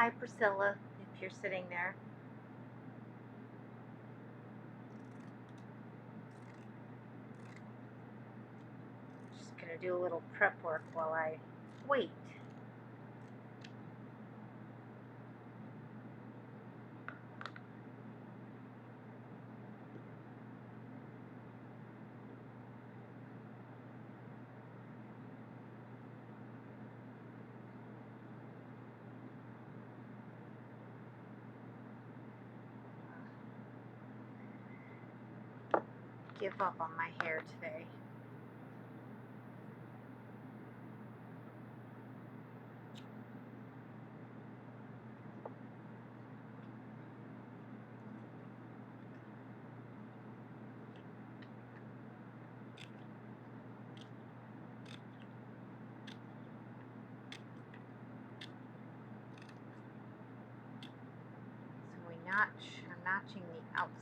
Hi, Priscilla, if you're sitting there. Just gonna do a little prep work while I wait. Give up on my hair today. So I'm notching the outsides.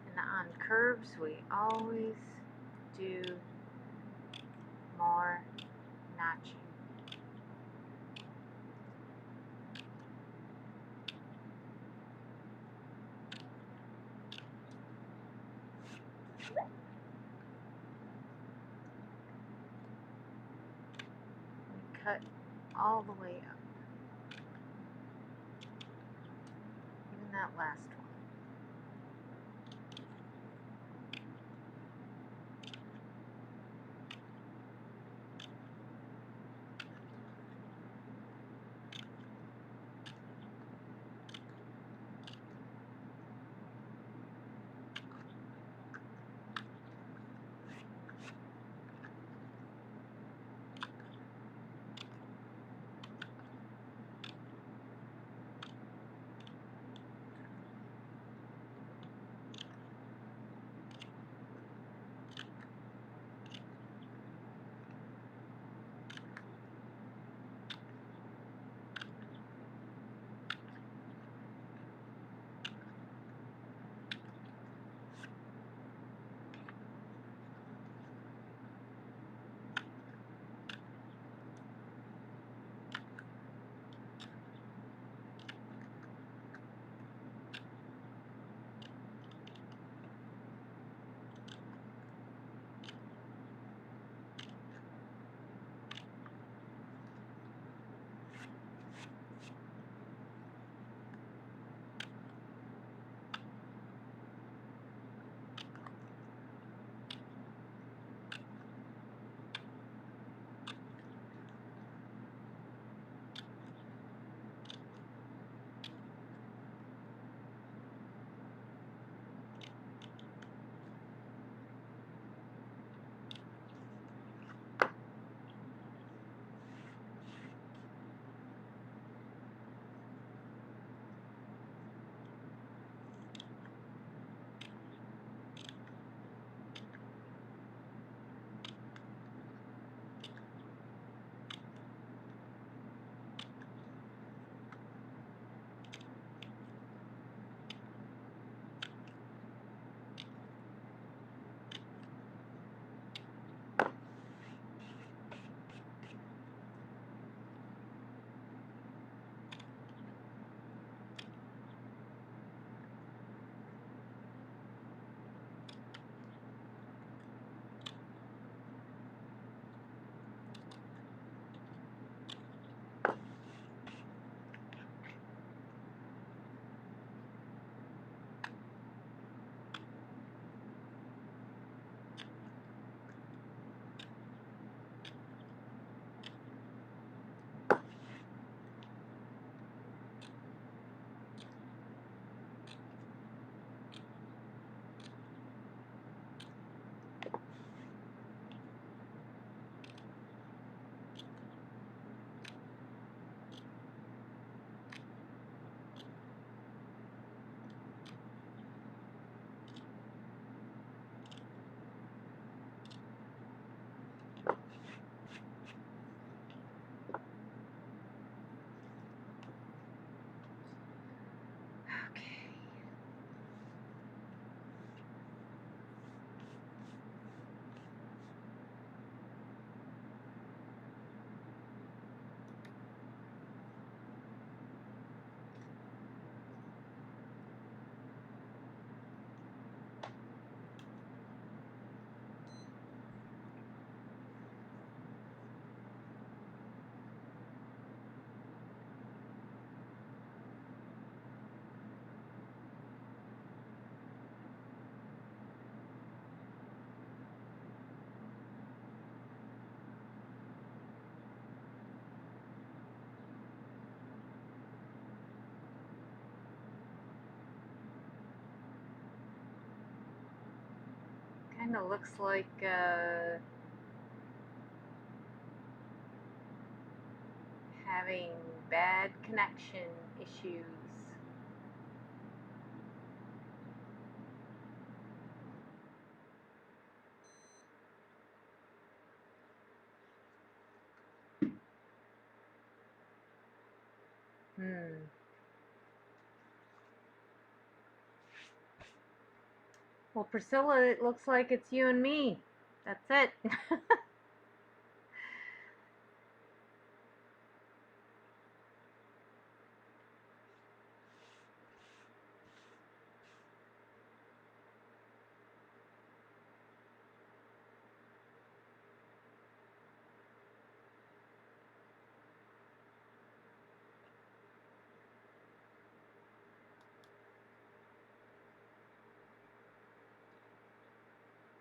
And on curves, we always do more notching. We cut all the way up. Even that last one. kind of looks like having bad connection issues. Well, Priscilla, it looks like it's you and me. That's it.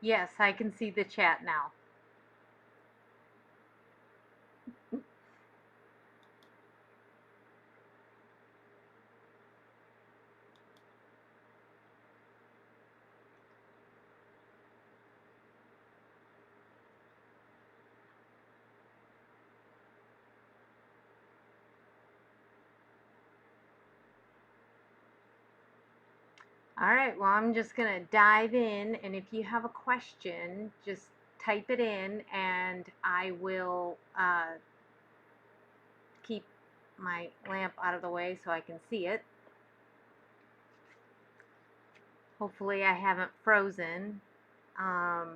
Yes, I can see the chat now. All right, well, I'm just going to dive in, and if you have a question, just type it in, and I will keep my lamp out of the way so I can see it. Hopefully I haven't frozen. How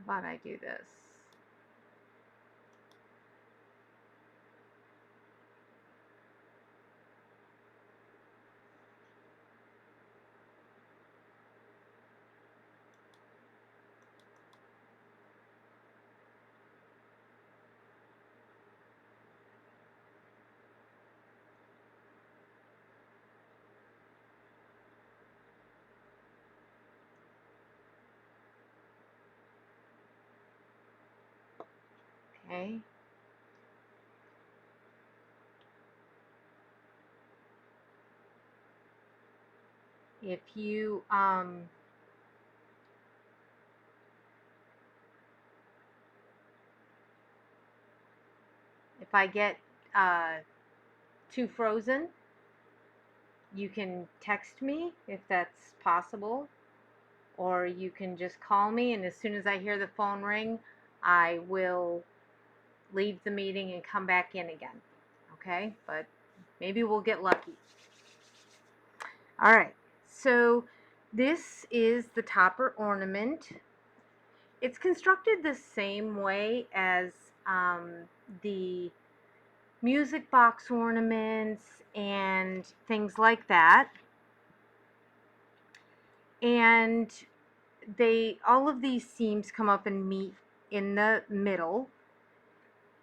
about I do this? Okay. If you if I get too frozen, you can text me if that's possible, or you can just call me, and as soon as I hear the phone ring, I will leave the meeting and come back in again. Okay? But maybe we'll get lucky. All right. So this is the topper ornament. It's constructed the same way as the music box ornaments and things like that. And all of these seams come up and meet in the middle.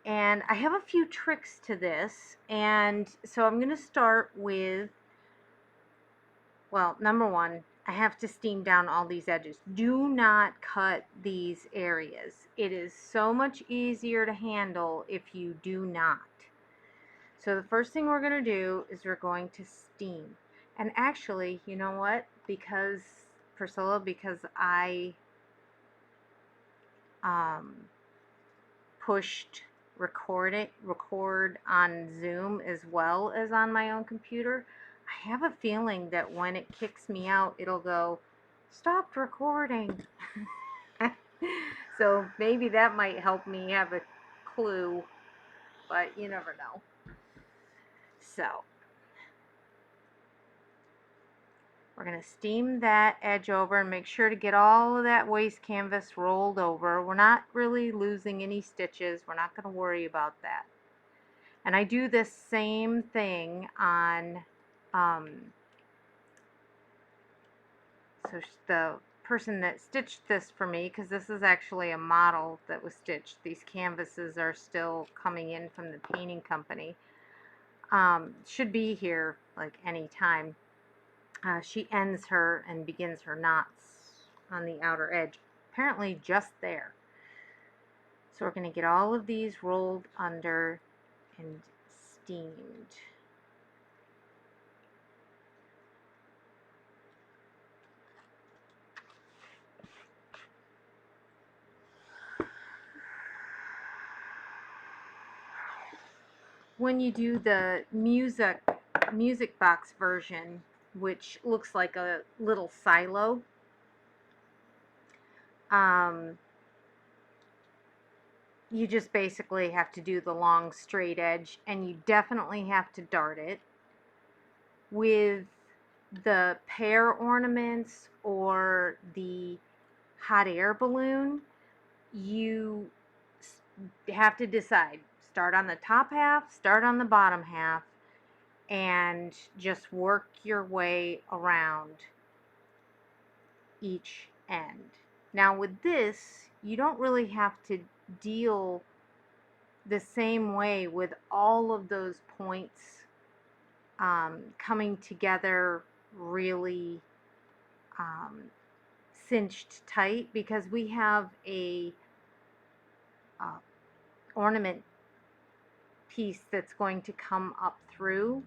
And I have a few tricks to this. And so I'm going to start with, well, number one, I have to steam down all these edges. Do not cut these areas. It is so much easier to handle if you do not. So the first thing we're going to do is we're going to steam. And actually, you know what? Because, Priscilla, because I pushed record on Zoom as well as on my own computer, I have a feeling that when it kicks me out, it'll go, stopped recording. So maybe that might help me have a clue, but you never know. So we're going to steam that edge over and make sure to get all of that waste canvas rolled over. We're not really losing any stitches. We're not going to worry about that. And I do this same thing on, so the person that stitched this for me, because this is actually a model that was stitched. These canvases are still coming in from the painting company. Should be here like any time. She ends her and begins her knots on the outer edge, apparently just there. So we're going to get all of these rolled under and steamed. when you do the music box version, which looks like a little silo, um, you just basically have to do the long straight edge, and you definitely have to dart it. With the pear ornaments or the hot air balloon, you have to decide, start on the top half, start on the bottom half, and just work your way around each end. Now with this, you don't really have to deal the same way with all of those points coming together really cinched tight, because we have a uh, ornament piece that's going to come up through,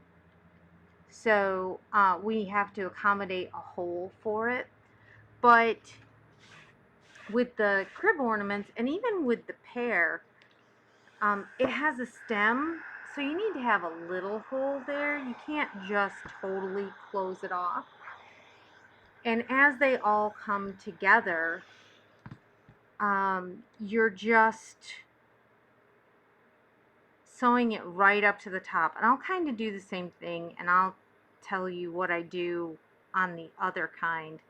so we have to accommodate a hole for it. But with the crib ornaments, and even with the pear, it has a stem, so you need to have a little hole there. You can't just totally close it off. And as they all come together, you're just sewing it right up to the top. And I'll kind of do the same thing, and I'll tell you what I do on the other kind.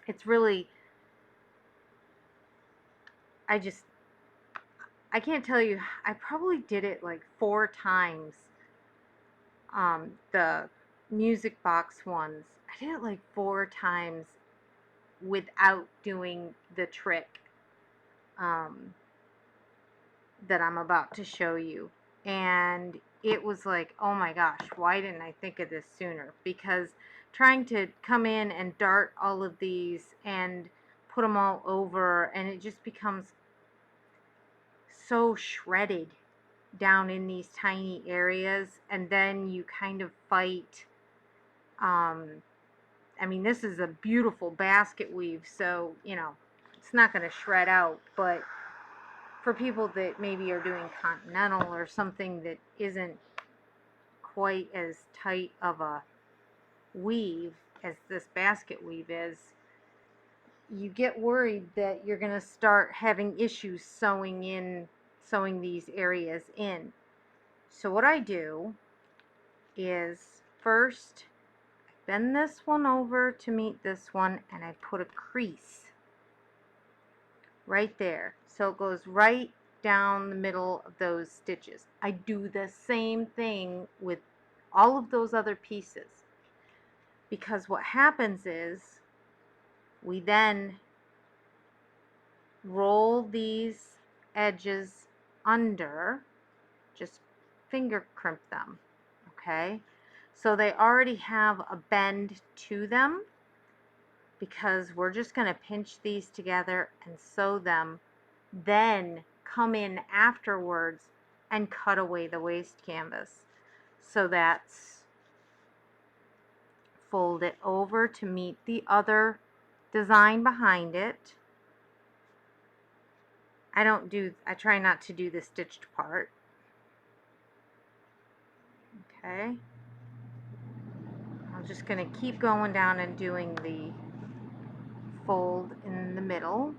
It's really, I can't tell you, I probably did it like 4 times. The music box ones, I did it like 4 times without doing the trick that I'm about to show you. And it was like, oh my gosh, why didn't I think of this sooner? Because trying to come in and dart all of these and put them all over, and it just becomes so shredded down in these tiny areas, and then you kind of fight. I mean, this is a beautiful basket weave, so it's not going to shred out, but for people that maybe are doing continental or something that isn't quite as tight of a weave as this basket weave is, you get worried that you're going to start having issues sewing these areas in. So what I do is, first bend this one over to meet this one, and I put a crease right there, so it goes right down the middle of those stitches. I do the same thing with all of those other pieces, because what happens is we then roll these edges under, just finger crimp them, okay? So they already have a bend to them, because we're just going to pinch these together and sew them, then come in afterwards and cut away the waste canvas. So that's, fold it over to meet the other design behind it. I try not to do the stitched part. Okay. I'm just going to keep going down and doing the fold in the middle.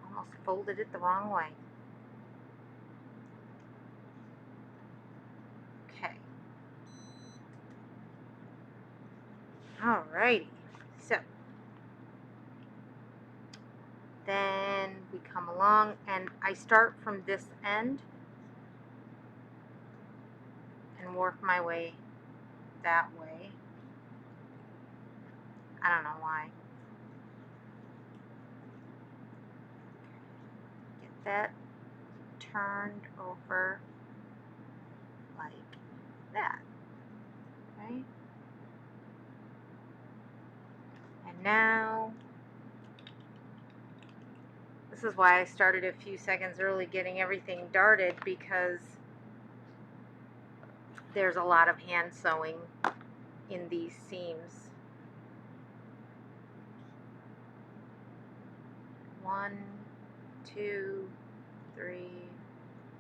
Almost folded it the wrong way. Okay. Alrighty. So then we come along, and I start from this end and work my way that way. I don't know why. Get that turned over like that. Okay. And now, this this is why I started a few seconds early getting everything darted, because there's a lot of hand sewing in these seams. 1, 2, 3,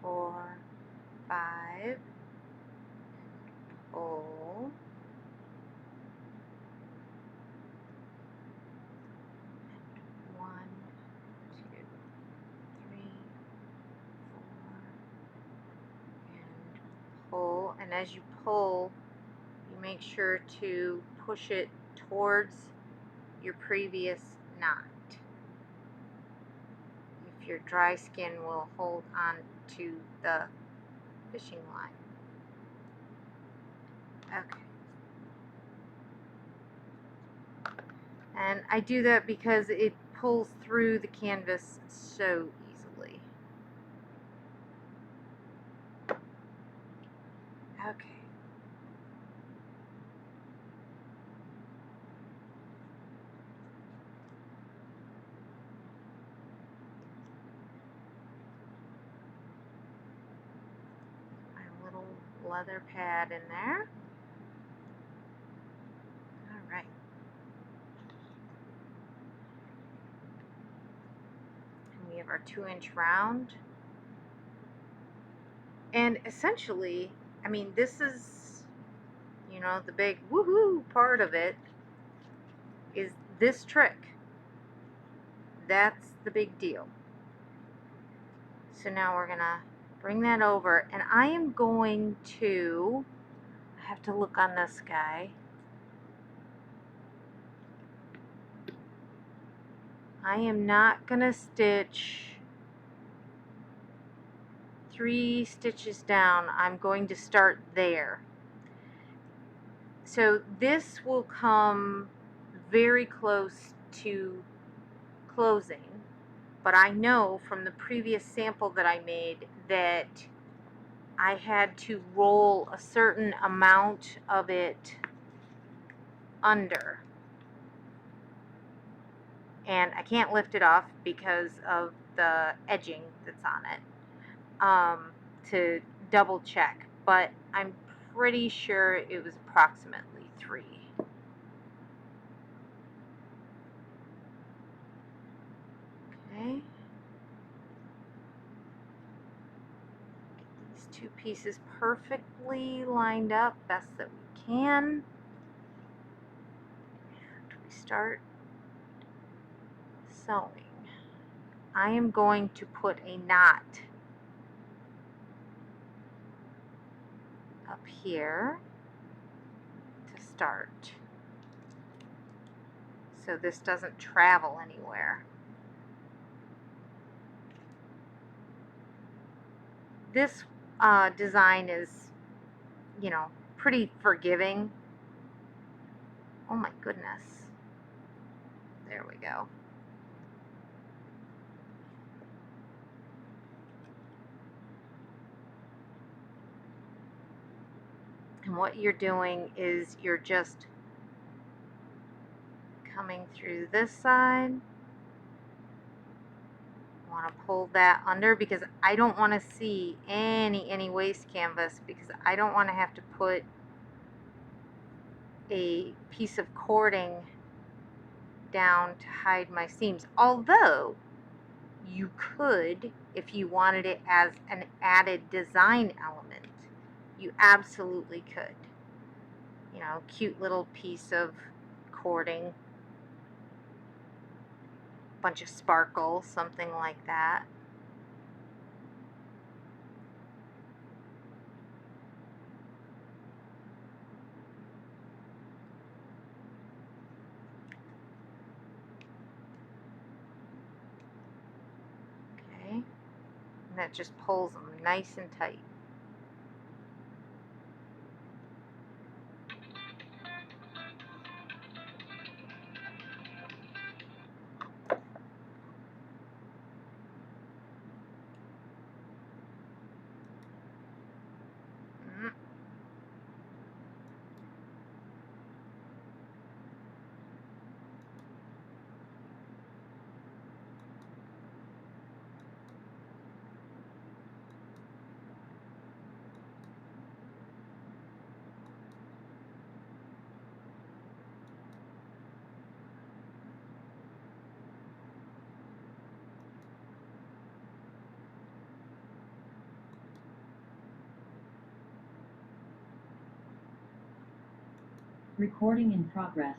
4, 5. Pull. 1, 2, 3, 4, and pull. And as you pull, you make sure to push it towards your previous knot. If your dry skin will hold on to the fishing line. Okay. And I do that because it pulls through the canvas so easily. Okay. My little leather pad in there. All right. And we have our 2-inch round. And essentially, I mean, this is, you know, the big woohoo part of it is this trick. That's the big deal. So now we're gonna bring that over, and I am going to, I have to look on this guy. I am not gonna stitch 3 stitches down. I'm going to start there. So this will come very close to closing, but I know from the previous sample that I made that I had to roll a certain amount of it under, and I can't lift it off because of the edging that's on it, to double check, but I'm pretty sure it was approximately 3. Okay. These 2 pieces perfectly lined up best that we can. And we start sewing. I am going to put a knot up here to start, so this doesn't travel anywhere. This design is, you know, pretty forgiving. Oh my goodness. There we go. And what you're doing is you're just coming through this side. Want to pull that under because I don't want to see any waste canvas, because I don't want to have to put a piece of cording down to hide my seams. Although you could, if you wanted it as an added design element, you absolutely could. You know, cute little piece of cording, bunch of sparkle, something like that. Okay, and that just pulls them nice and tight. Recording in progress.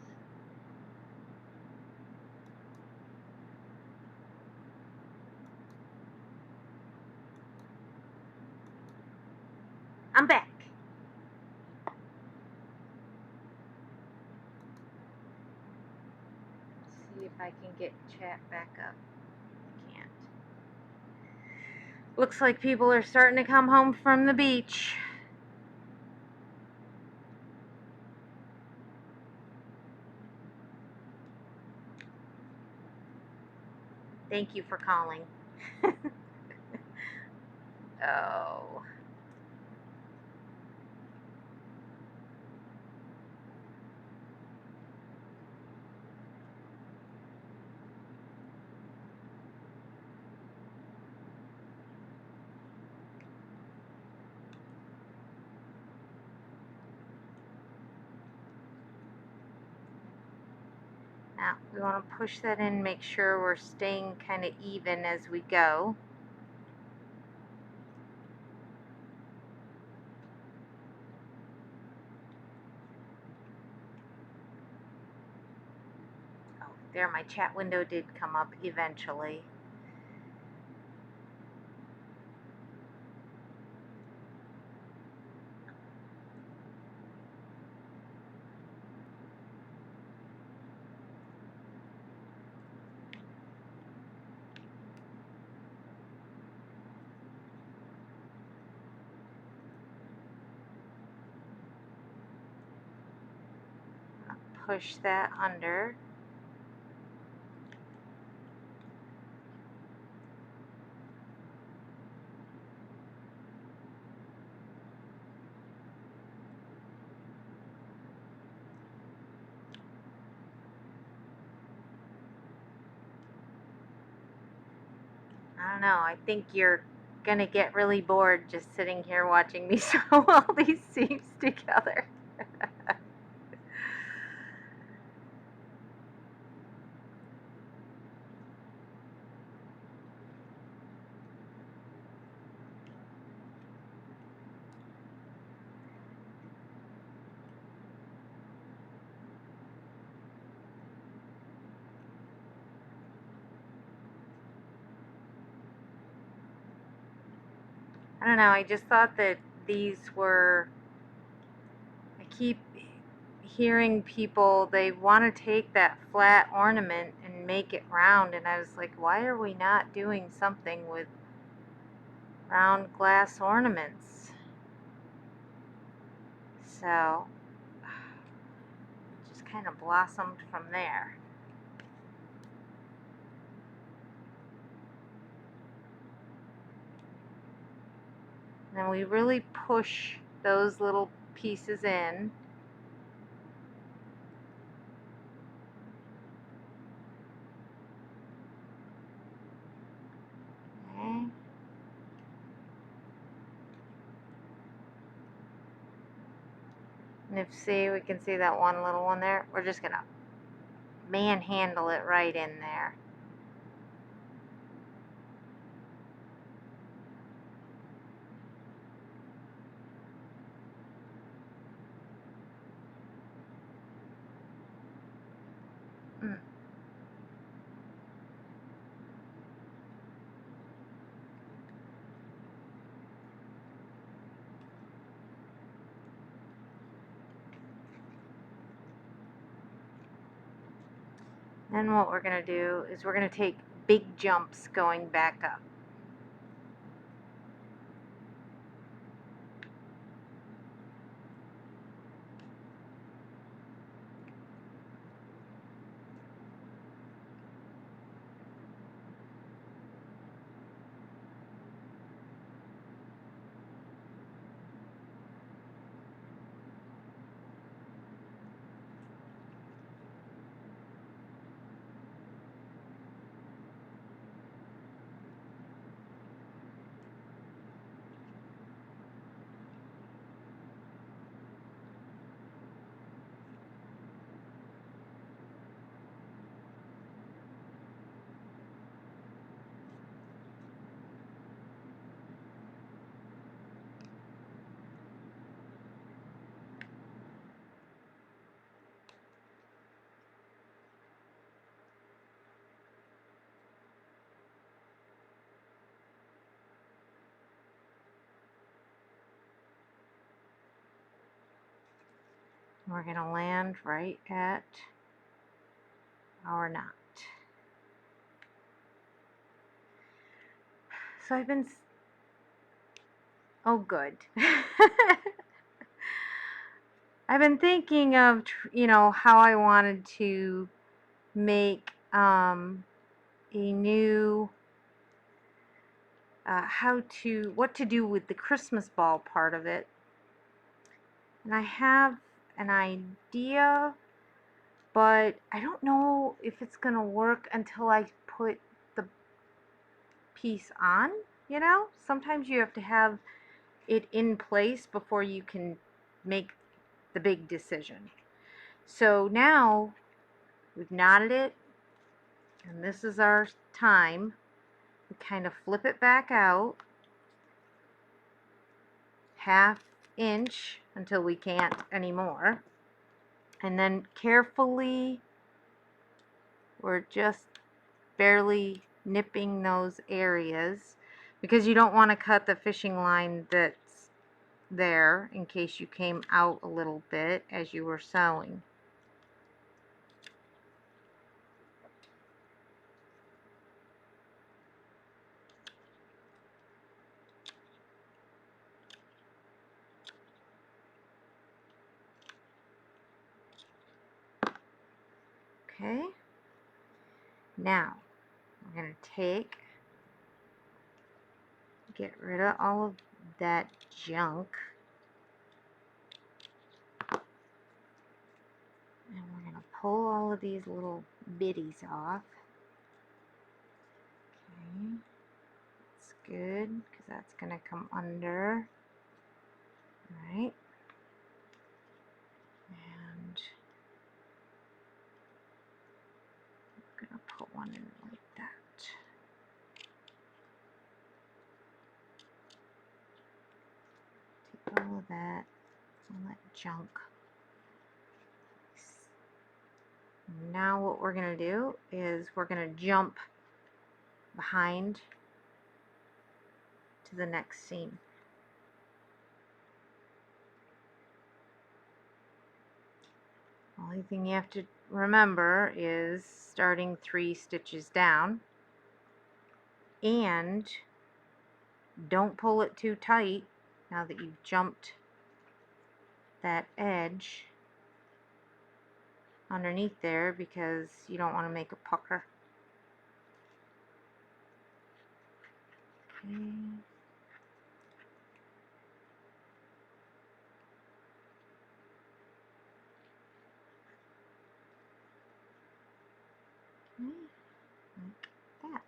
I'm back. See if I can get chat back up. I can't. Looks like people are starting to come home from the beach. Thank you for calling. Oh. Now we want to push that in, make sure we're staying kind of even as we go. Oh, there, my chat window did come up eventually. Push that under. I don't know, I think you're gonna get really bored just sitting here watching me sew all these seams together. I don't know, I just thought that these were, I keep hearing people, they want to take that flat ornament and make it round, and I was like, why are we not doing something with round glass ornaments? So, it just kind of blossomed from there. Then we really push those little pieces in. Okay. And if see, we can see that one little one there. We're just gonna manhandle it right in there. Mm. Then what we're gonna do is we're gonna take big jumps going back up. We're going to land right at our knot. So I've been, oh good. I've been thinking of, how I wanted to make a new, what to do with the Christmas ball part of it. And I have an idea, but I don't know if it's going to work until I put the piece on, Sometimes you have to have it in place before you can make the big decision. So now we've knotted it, and this is our time. We kind of flip it back out, 1/2 inch until we can't anymore. And then carefully, we're just barely nipping those areas because you don't want to cut the fishing line that's there in case you came out a little bit as you were sewing. Okay, now we're going to get rid of all of that junk, and we're going to pull all of these little bitties off. Okay, that's good because that's going to come under. All right, and I'm going to put one in like that. Take all of that junk. Now what we're going to do is we're going to jump behind to the next seam. Only thing you have to remember is starting 3 stitches down, and don't pull it too tight now that you've jumped that edge underneath there, because you don't want to make a pucker. Okay. Like that.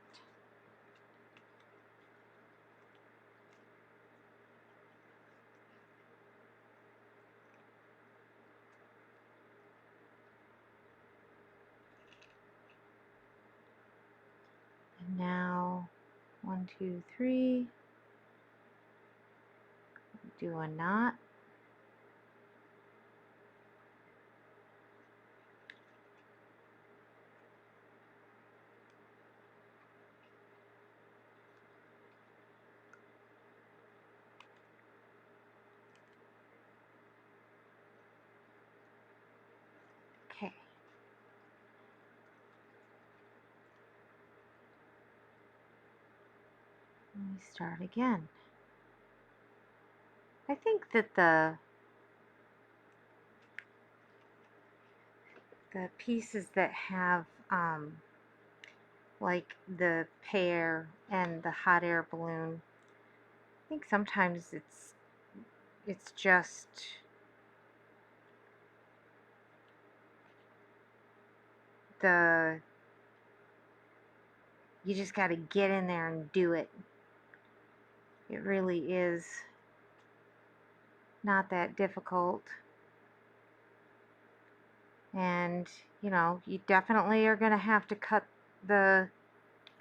And now 1, 2, 3, do a knot. Okay. Let me start again. I think that the pieces that have like the pear and the hot air balloon, I think sometimes it's just you just got to get in there and do it. It really is not that difficult. And you definitely are going to have to cut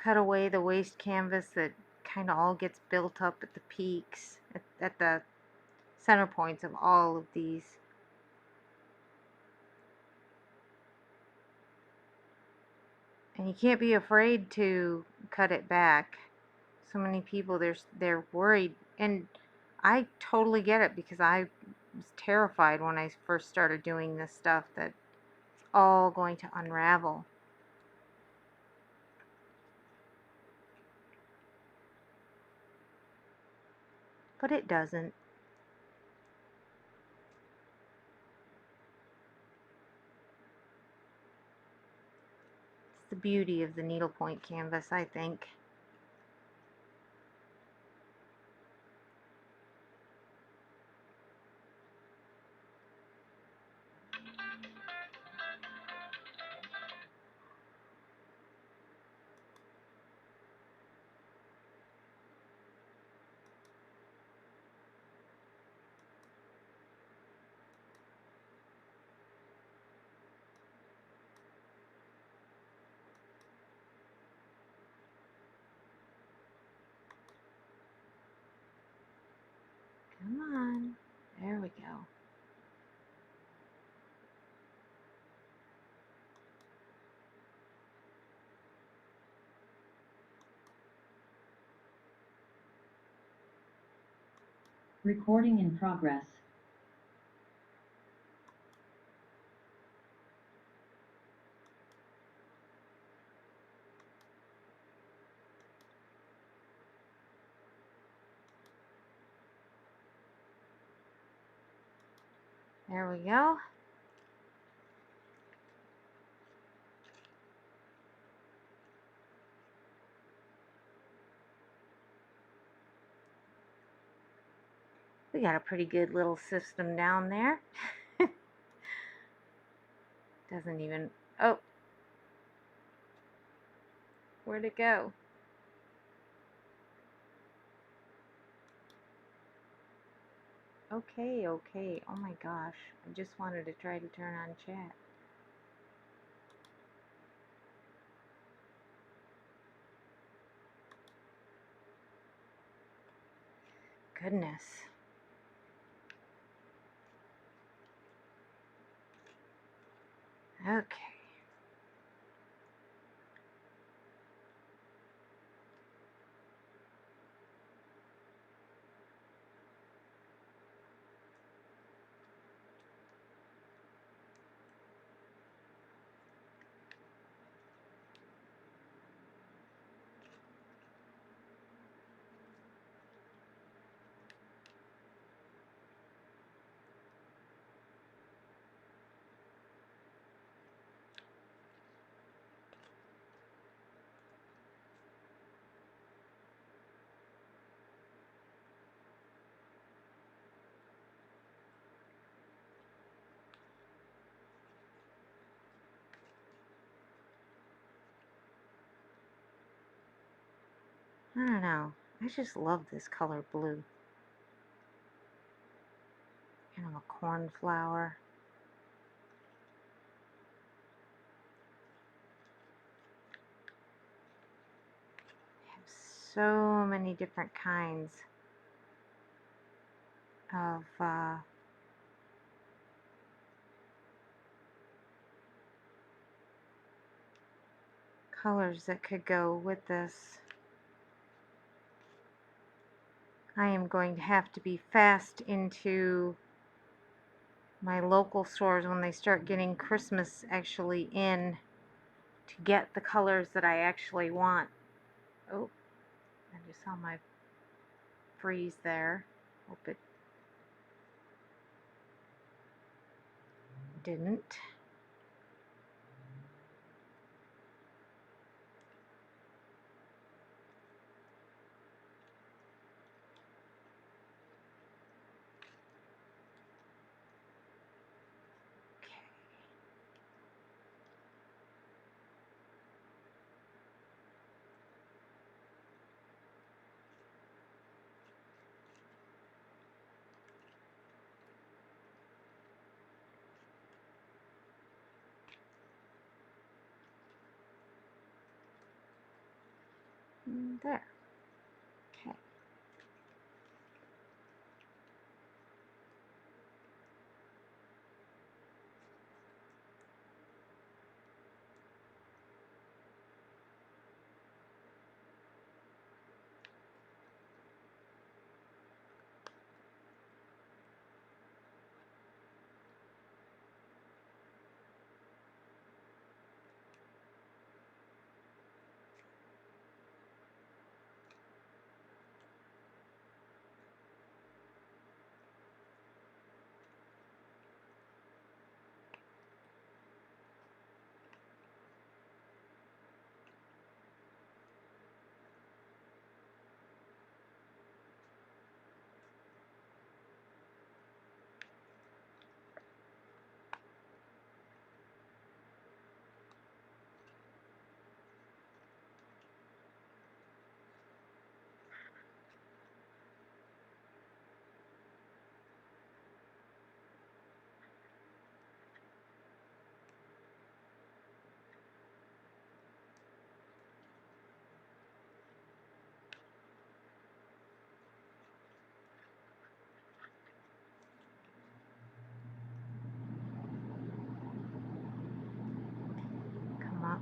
away the waste canvas that kind of all gets built up at the peaks, at the center points of all of these. And you can't be afraid to cut it back. So many people, they're worried, and I totally get it because I was terrified when I first started doing this stuff that it's all going to unravel. But it doesn't. It's the beauty of the needlepoint canvas, I think. Come on. There we go. Recording in progress. There we go. We got a pretty good little system down there. Doesn't even... Oh! Where'd it go? Okay, okay. Oh my gosh. I just wanted to try to turn on chat. Goodness. Okay. I don't know. I just love this color blue. Kind of a cornflower. I have so many different kinds of colors that could go with this. I am going to have to be fast into my local stores when they start getting Christmas actually in to get the colors that I actually want. Oh, I just saw my freeze there. Hope it didn't. There. Okay.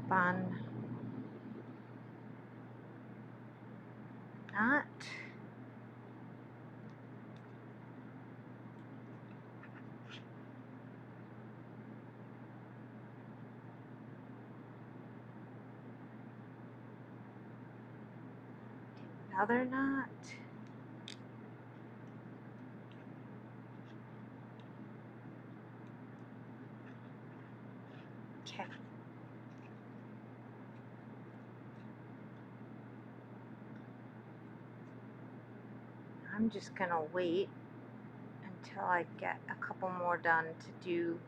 Bun. Not. Another knot. Okay. I'm just gonna wait until I get a couple more done to do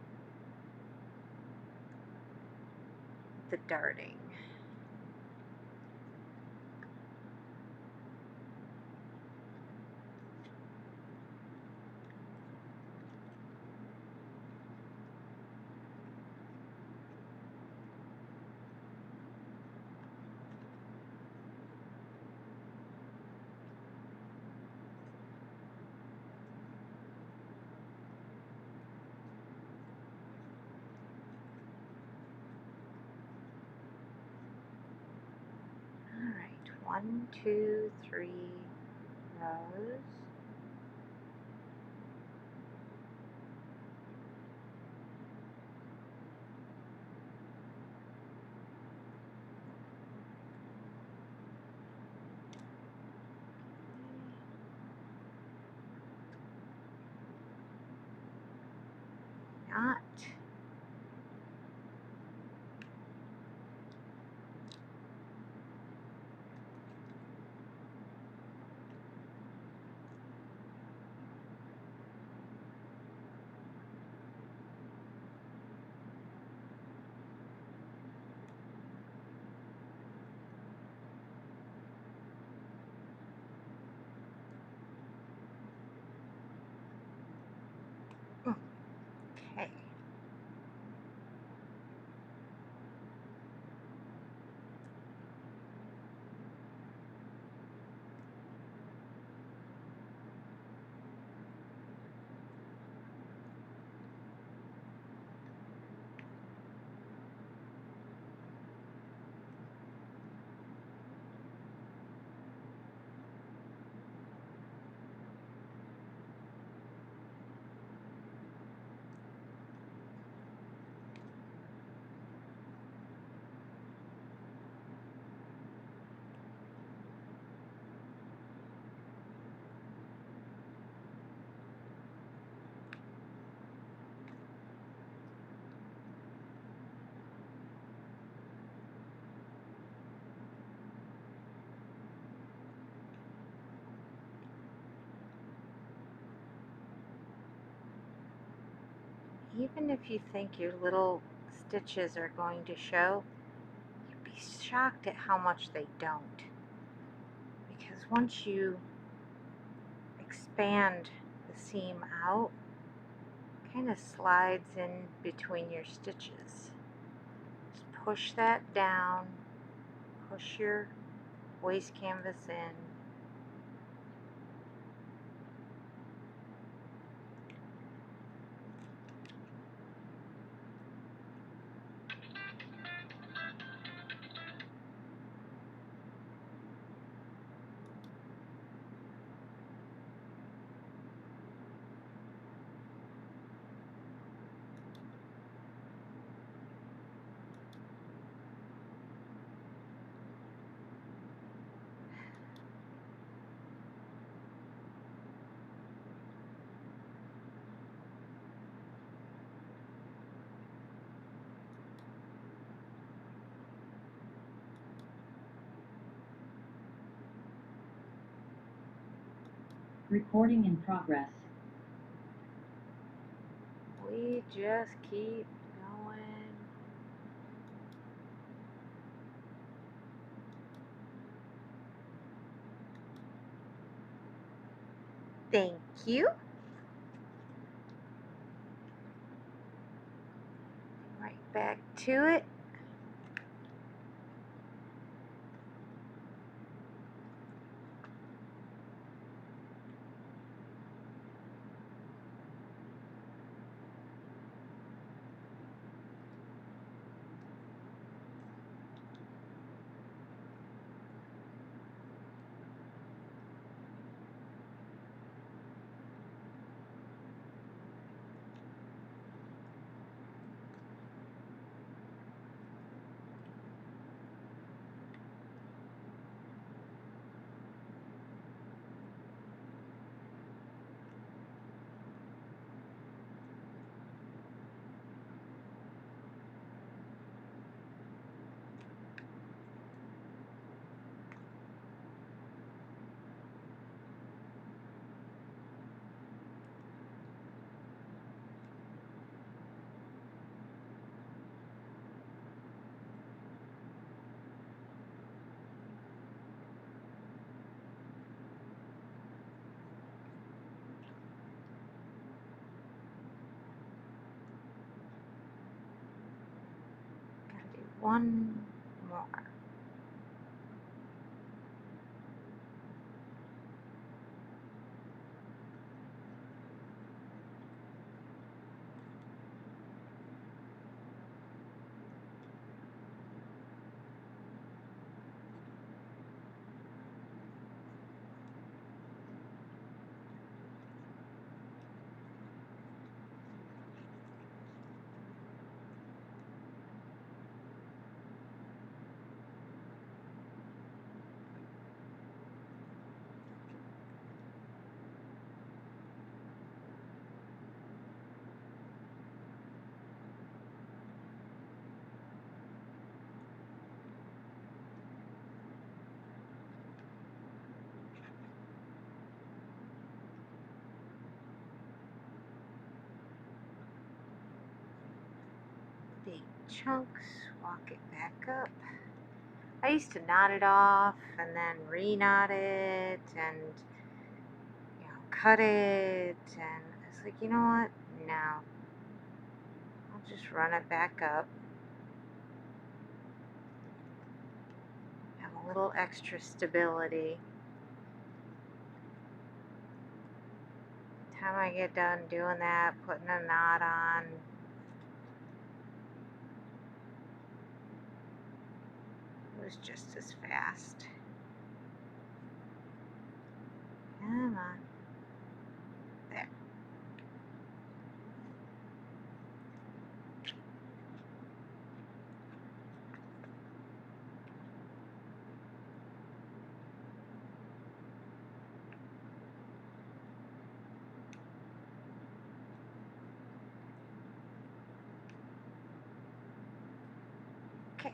the darting. All right, 1, 2, 3 rows. Knot. Okay. Even if you think your little stitches are going to show, you'd be shocked at how much they don't. Because once you expand the seam out, it kind of slides in between your stitches. Just push that down, push your waist canvas in. Recording in progress. We just keep going. Thank you. Right back to it. one more. Big chunks, walk it back up. I used to knot it off and then re-knot it and cut it, and I was like, you know what? No. I'll just run it back up. Have a little extra stability. By the time I get done doing that, putting a knot on, it was just as fast. Come on. There. Okay.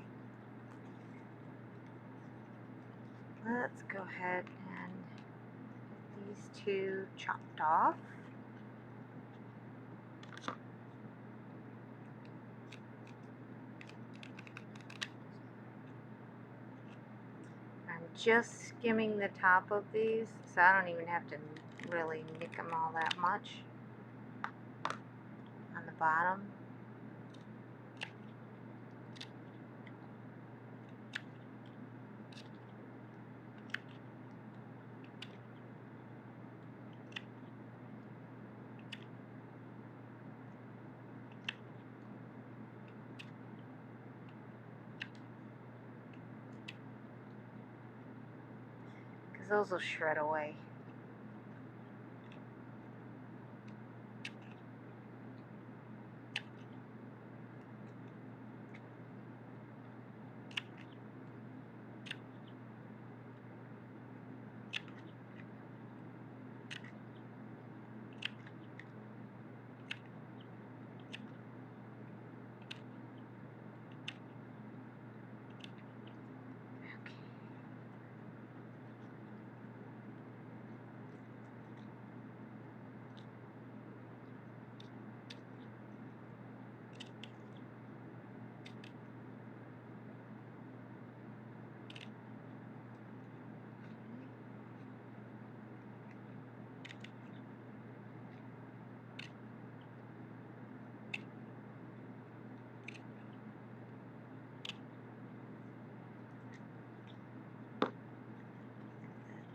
Let's go ahead and get these two chopped off. I'm just skimming the top of these, so I don't even have to really nick them all that much on the bottom. Because those will shred away.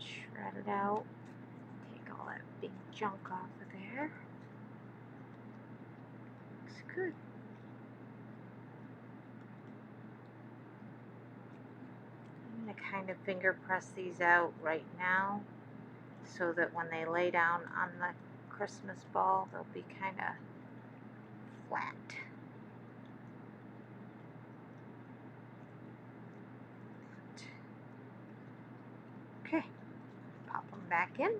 Shred it out. Take all that big junk off of there. Looks good. I'm going to kind of finger press these out right now so that when they lay down on the Christmas ball, they'll be kind of flat. Okay, pop them back in.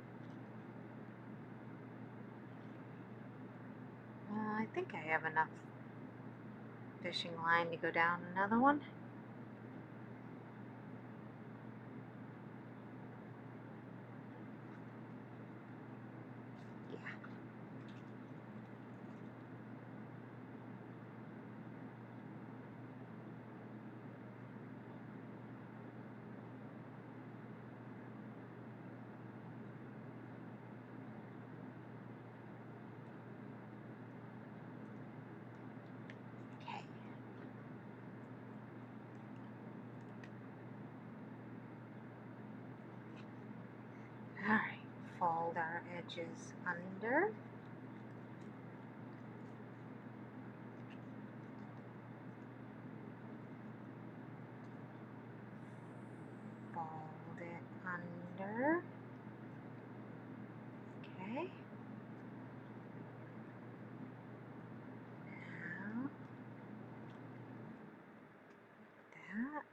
I think I have enough fishing line to go down another one. Yeah. Okay. edges under. Fold it under. Okay. Now that.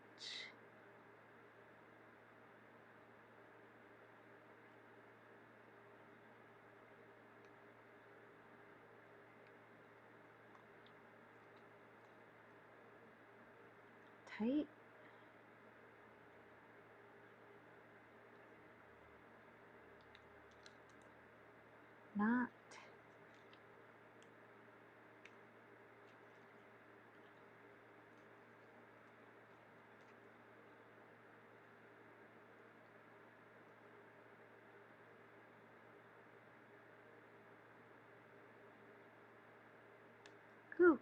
Tight. Not. Ooh.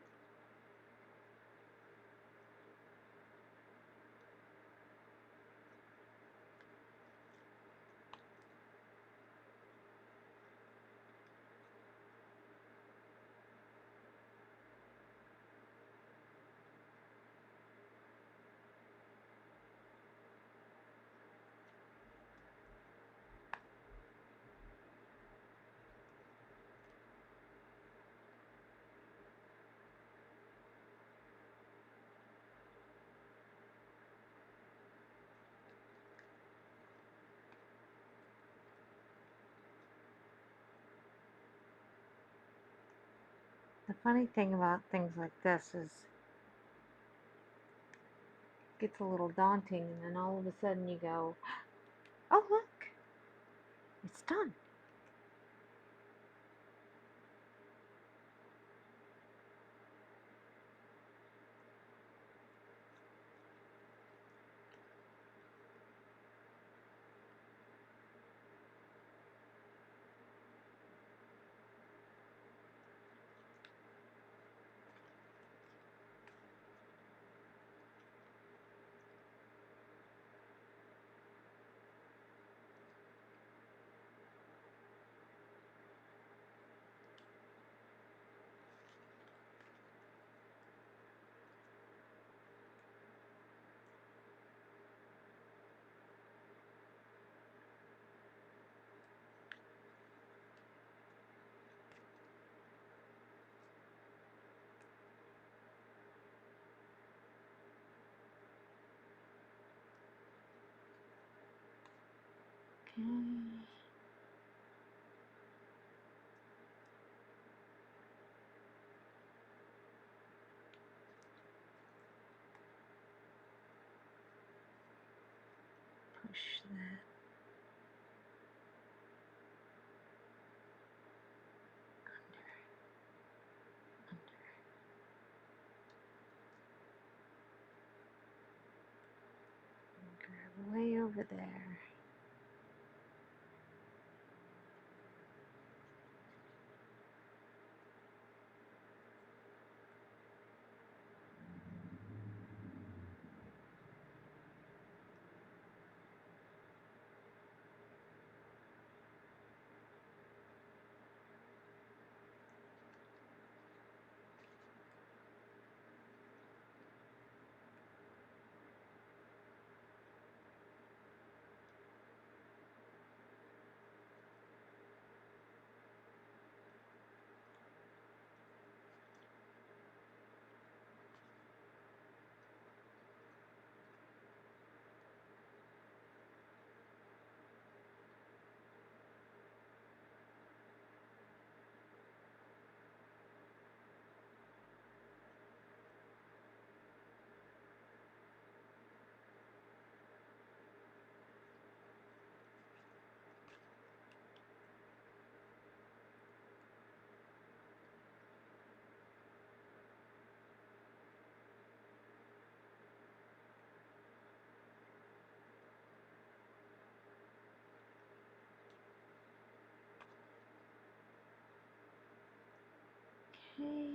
The funny thing about things like this is it gets a little daunting, and then all of a sudden you go, oh look, it's done. Okay. Push that under, way over there. Okay.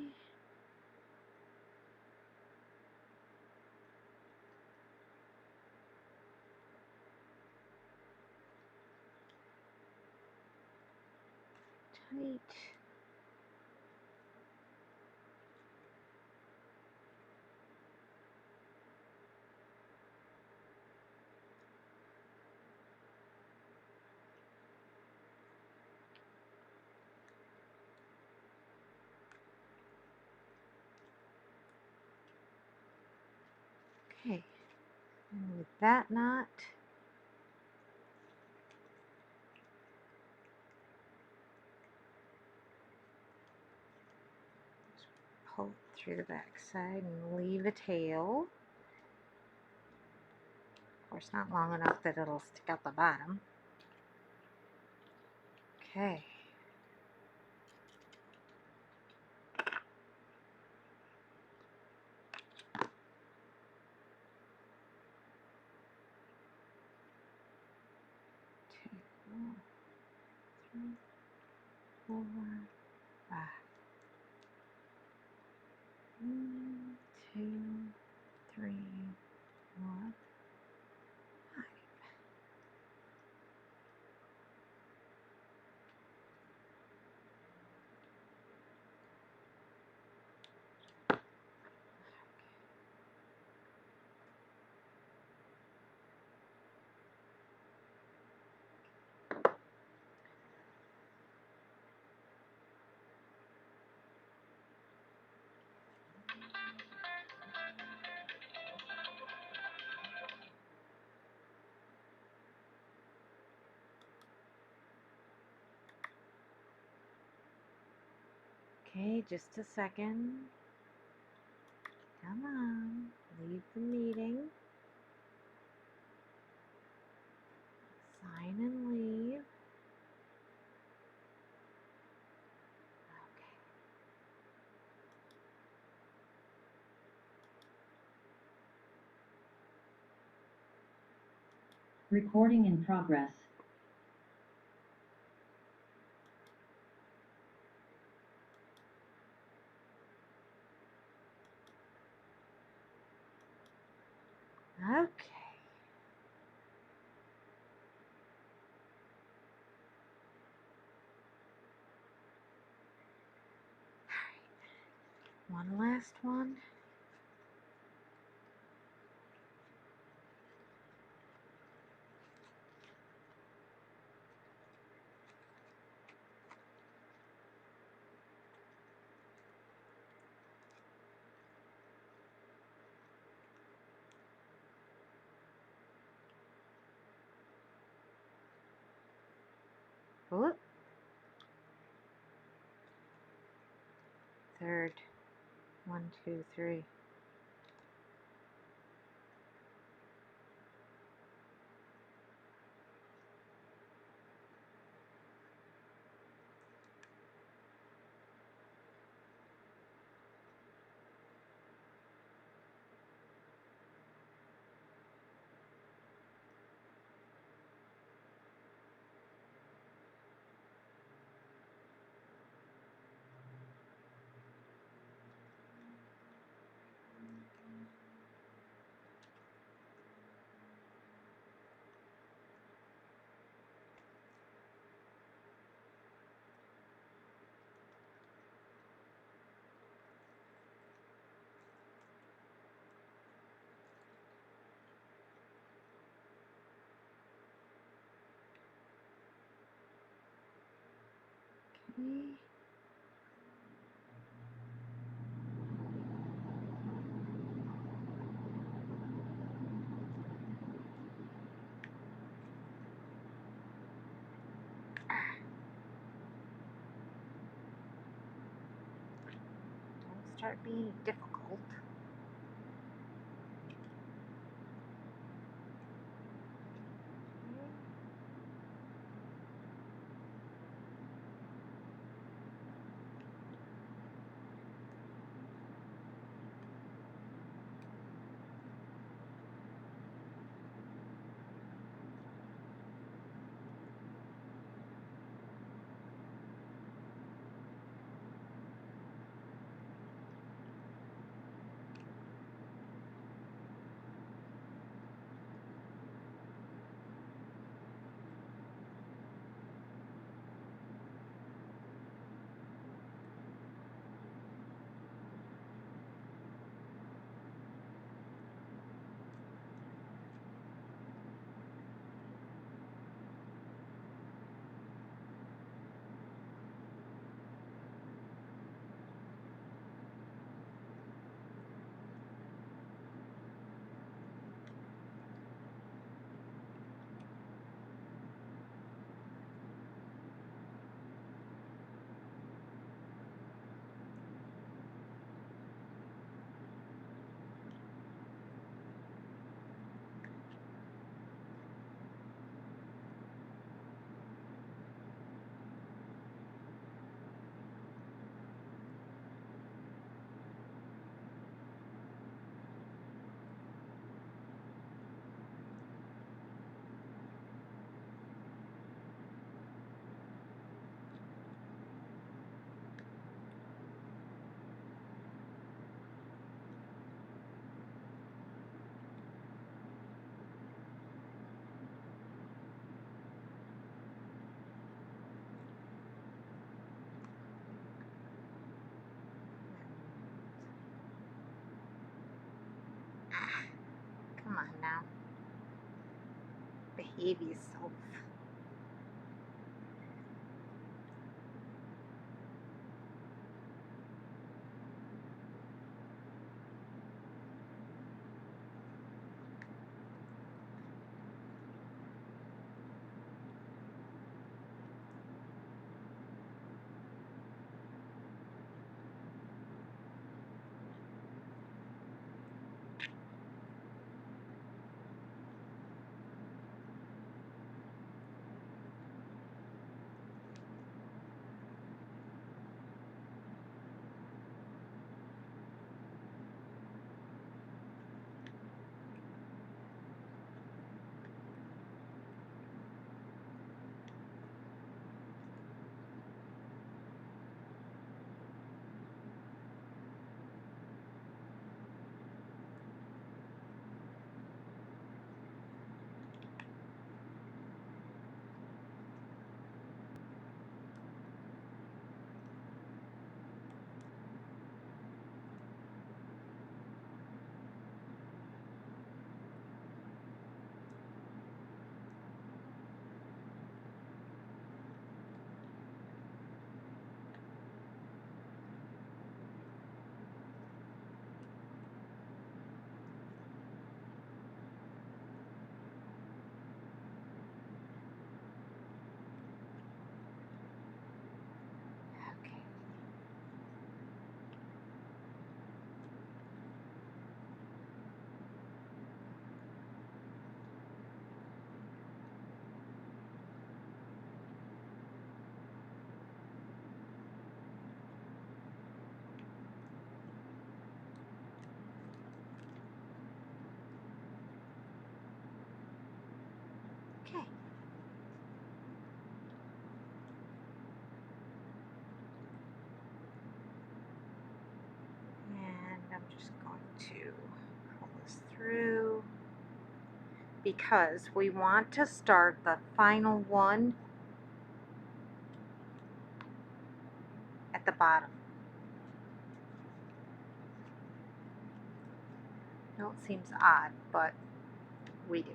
tight. Okay, and with that knot, pull it through the back side and leave a tail. Of course, not long enough that it'll stick out the bottom. Okay. Two, three, 4, 5. 1, 2, 3, 4, 5. Okay, just a second. Come on, leave the meeting. Sign and leave. Okay. Recording in progress. Okay. One last one. Whoop. Third. 1, 2, 3. Okay. Don't start being difficult. Come on now. Behave yourself. Okay. Okay. And I'm just going to pull this through because we want to start the final one at the bottom. I know it seems odd, but we do.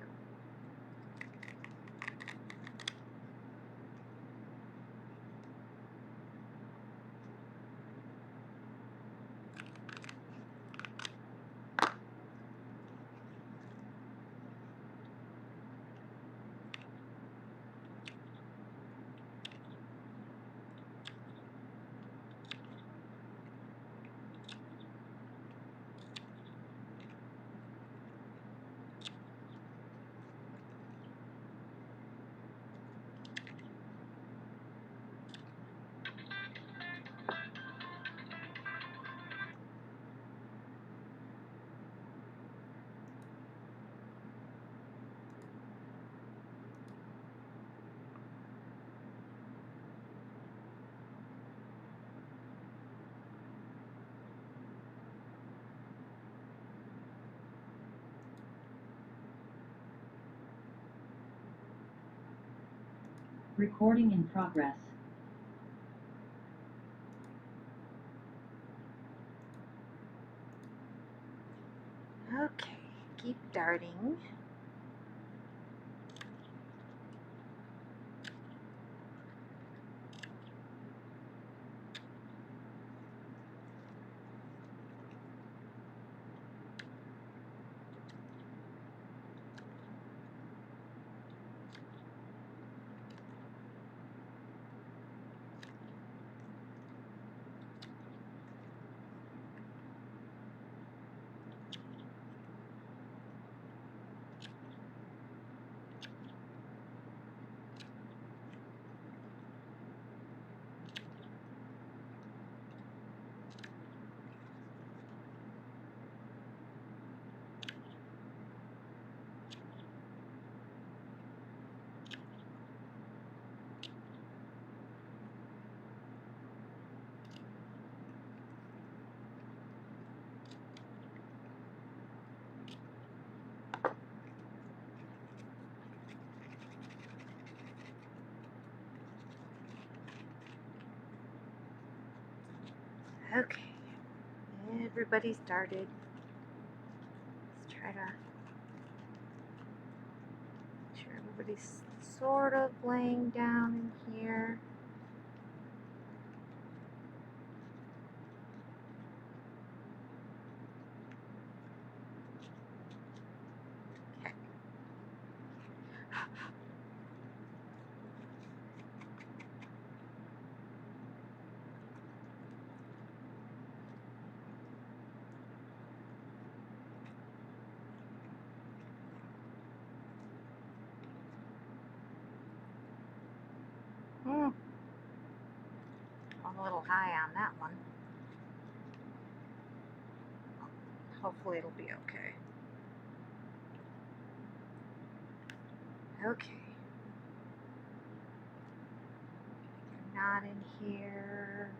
Recording in progress. Okay, keep darting. Okay, everybody started. Let's try to Everybody's sort of laying down in here. Okay. I'm a little high on that one. Hopefully it'll be okay. Okay. Not in here.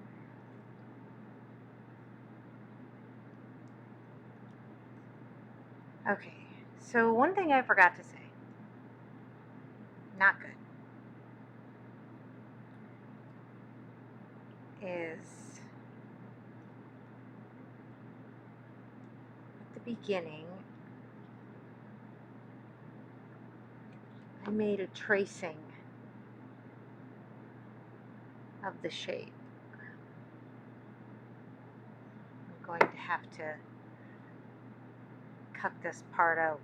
Okay, so one thing I forgot to say. Not good. Is at the beginning, I made a tracing of the shape. I'm going to have to cut this part out.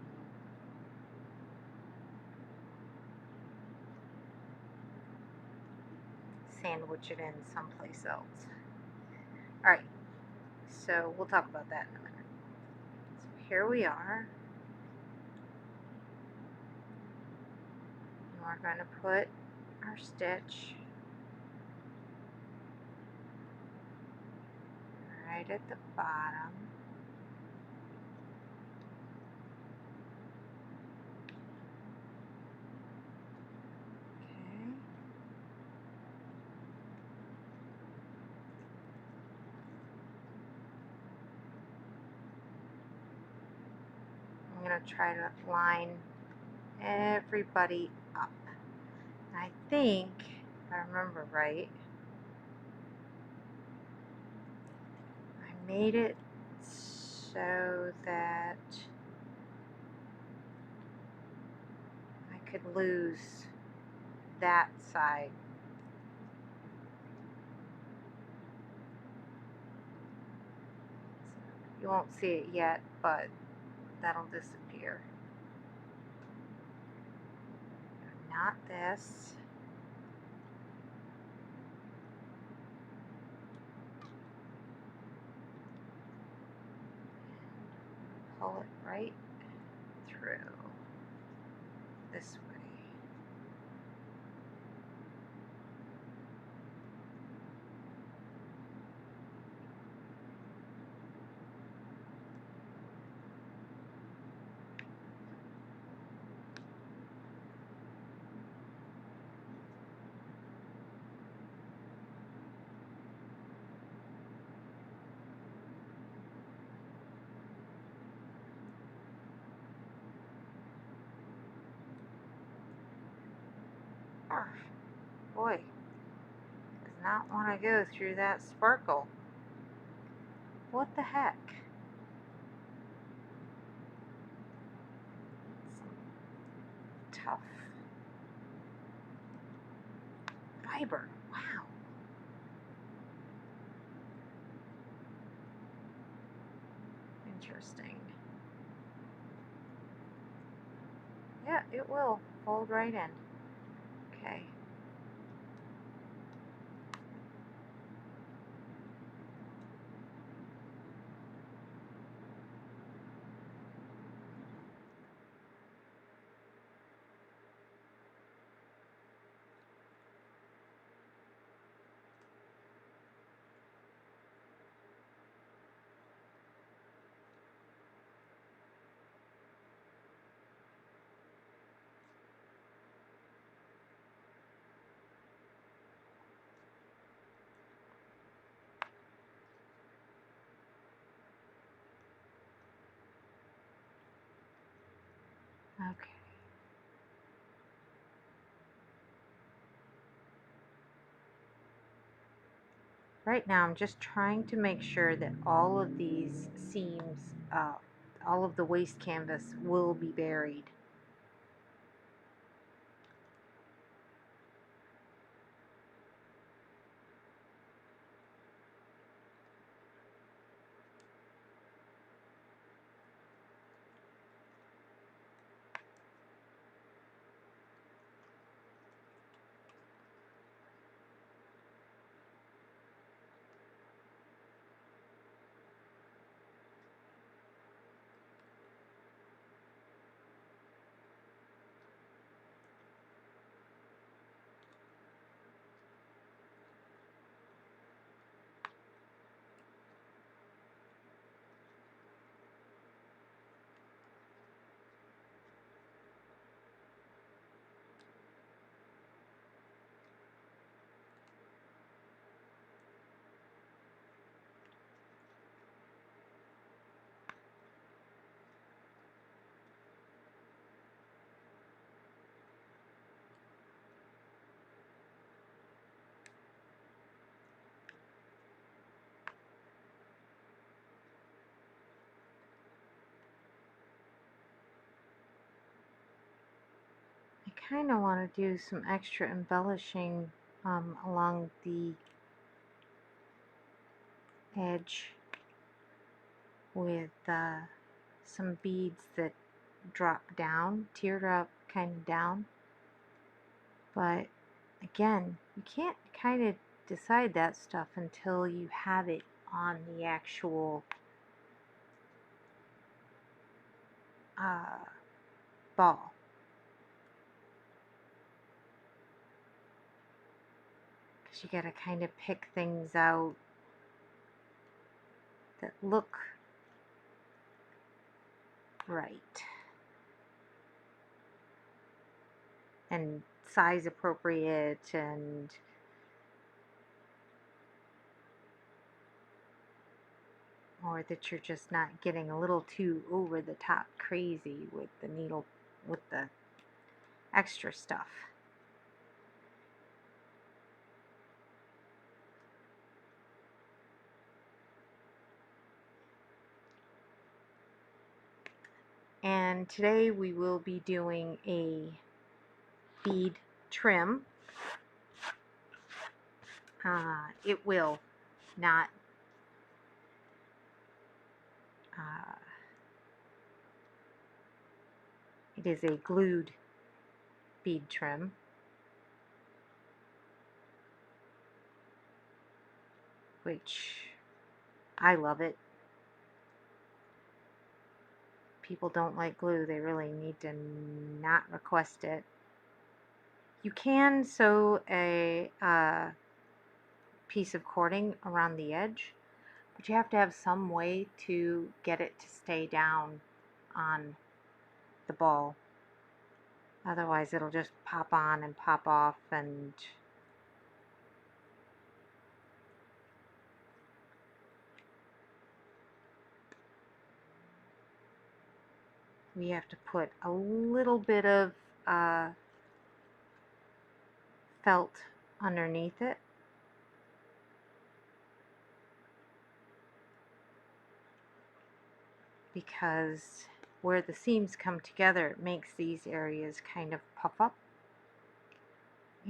Sandwich it in someplace else. Alright, so we'll talk about that in a minute. So here we are. And we're going to put our stitch right at the bottom. Okay. I'm going to try to line everybody up. I think, if I remember right, I made it so that I could lose that side. You won't see it yet, but that'll disappear. Not this. Pull it right through this way. Oh, boy, does not want to go through that sparkle. What the heck? Some tough fiber. Wow. Interesting. Yeah, it will fold right in. Okay. Okay. Right now I'm just trying to make sure that all of these seams, all of the waste canvas will be buried. kind of want to do some extra embellishing along the edge with some beads that drop down, teardrop kind of down. But again, you can't kind of decide that stuff until you have it on the actual ball. Because you got to kind of pick things out that look right and size appropriate, and or that you're just not getting a little too over the top crazy with the needle, with the extra stuff. And today we will be doing a bead trim. It will not it is a glued bead trim, which I love it. People don't like glue, they really need to not request it. You can sew a piece of cording around the edge, but you have to have some way to get it to stay down on the ball. Otherwise it'll just pop on and pop off, and we have to put a little bit of felt underneath it. Because where the seams come together, it makes these areas kind of puff up.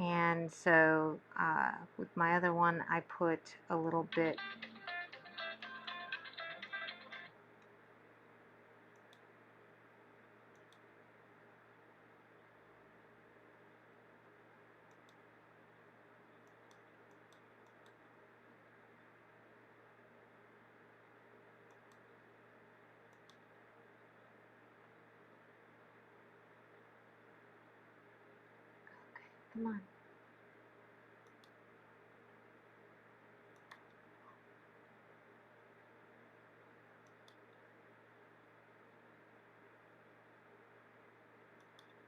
And so with my other one, I put a little bit come on.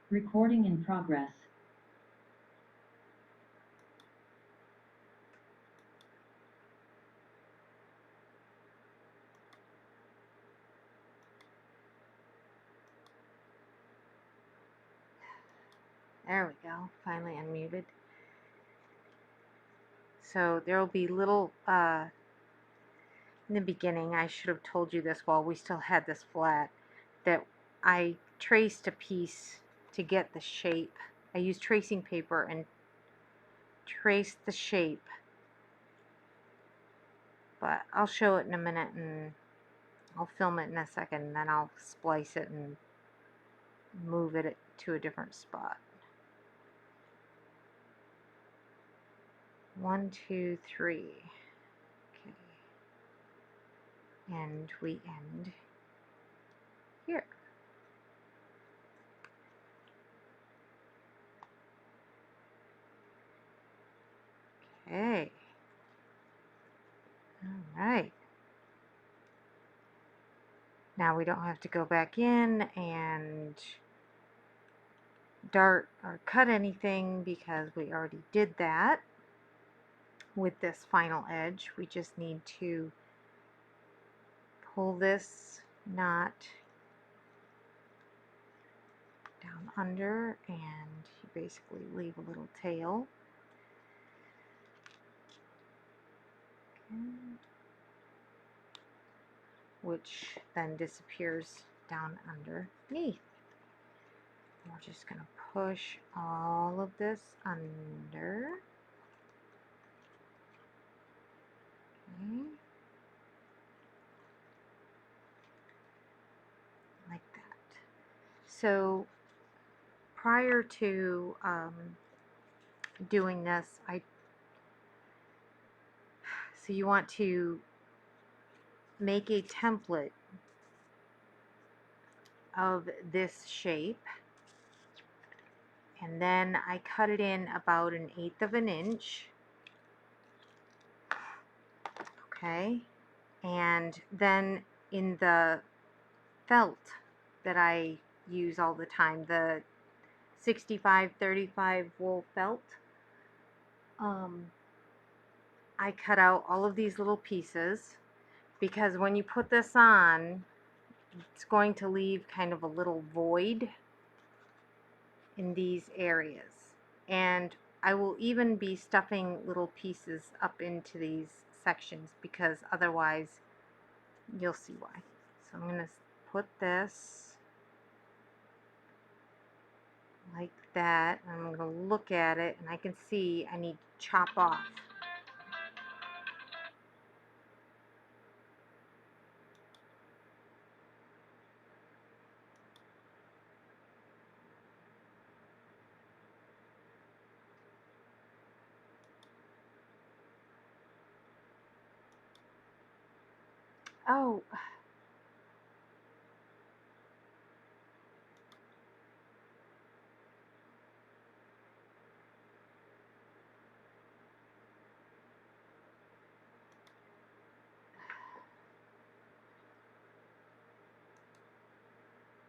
Recording in progress. There we go, finally unmuted. So there will be little, in the beginning, I should have told you this while we still had this flat, that I traced a piece to get the shape. I used tracing paper and traced the shape, but I'll show it in a minute, and I'll film it in a second, and then I'll splice it and move it to a different spot. 1, 2, 3. Okay. And we end here. Okay. All right. Now we don't have to go back in and dart or cut anything because we already did that with this final edge. We just need to pull this knot down under, and you basically leave a little tail. Okay. Which then disappears down underneath. We're just going to push all of this under. Okay. Like that. So prior to doing this, so you want to make a template of this shape, and then I cut it in about 1/8 of an inch. Okay, and then in the felt that I use all the time, the 65-35 wool felt, I cut out all of these little pieces because when you put this on, it's going to leave kind of a little void in these areas. And I will even be stuffing little pieces up into these sections because otherwise you'll see why. So I'm going to put this like that. I'm going to look at it and I can see I need to chop off. Oh,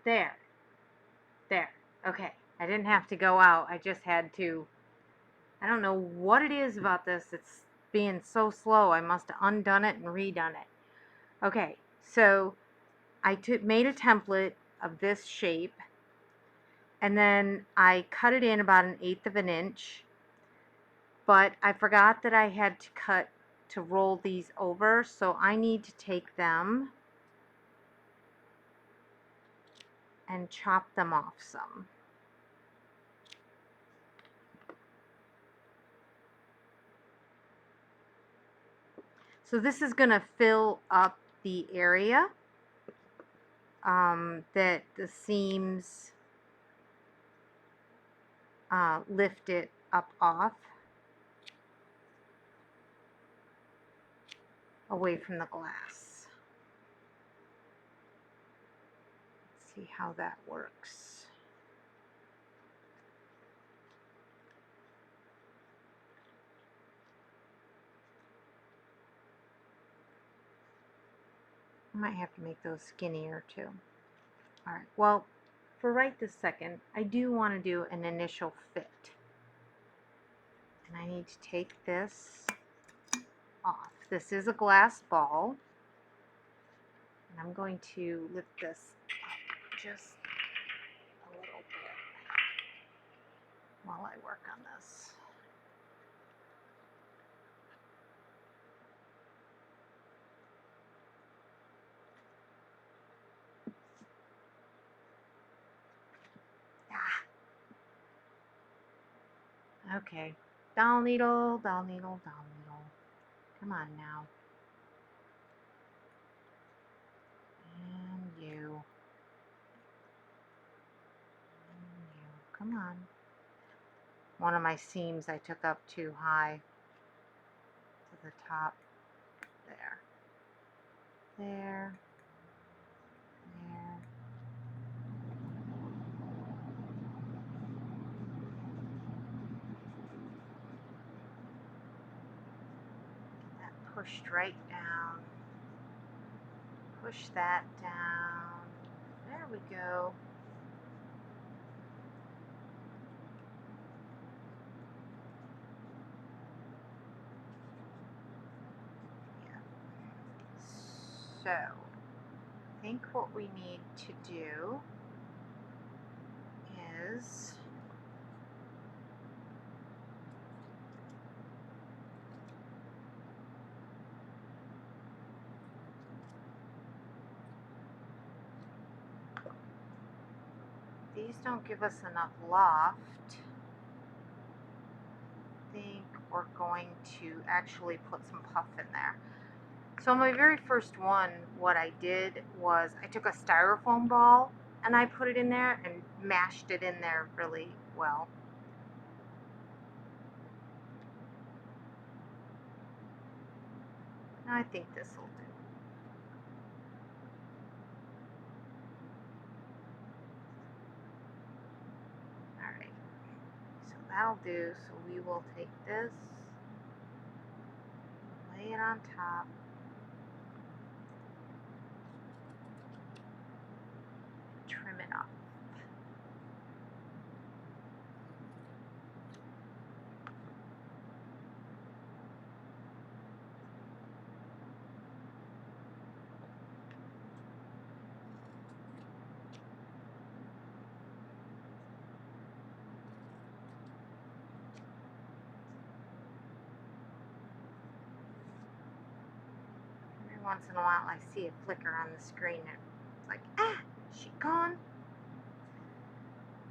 there. There. Okay. I didn't have to go out. I just had to. I don't know what it is about this. It's being so slow. I must have undone it and redone it. Okay. So I made a template of this shape, and then I cut it in about 1/8 of an inch, but I forgot that I had to cut to roll these over, so I need to take them and chop them off some. So this is going to fill up the area that the seams lift it up off away from the glass. Let's see how that works. I might have to make those skinnier too. Alright, well, for right this second, I do want to do an initial fit. And I need to take this off. This is a glass ball. And I'm going to lift this up just a little bit while I work on this. Okay. Doll needle, doll needle, doll needle. Come on now. And you. And you. Come on. One of my seams I took up too high to the top. There. There. There. That pushed right down. Push that down. There we go. Yeah. So, I think what we need to do is these don't give us enough loft, I think we're going to actually put some puff in there. So my very first one, what I did was I took a styrofoam ball and I put it in there and mashed it in there really well. I think this will do. Alright, so that'll do. So we will take this, lay it on top, trim it up. Once in a while I see a flicker on the screen and it's like, ah, is she gone?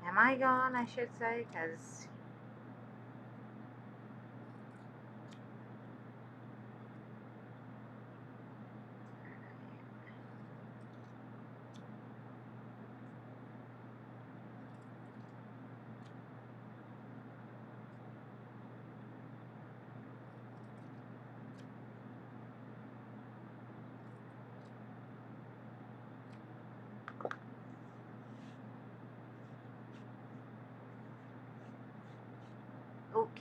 Am I gone, I should say, because okay.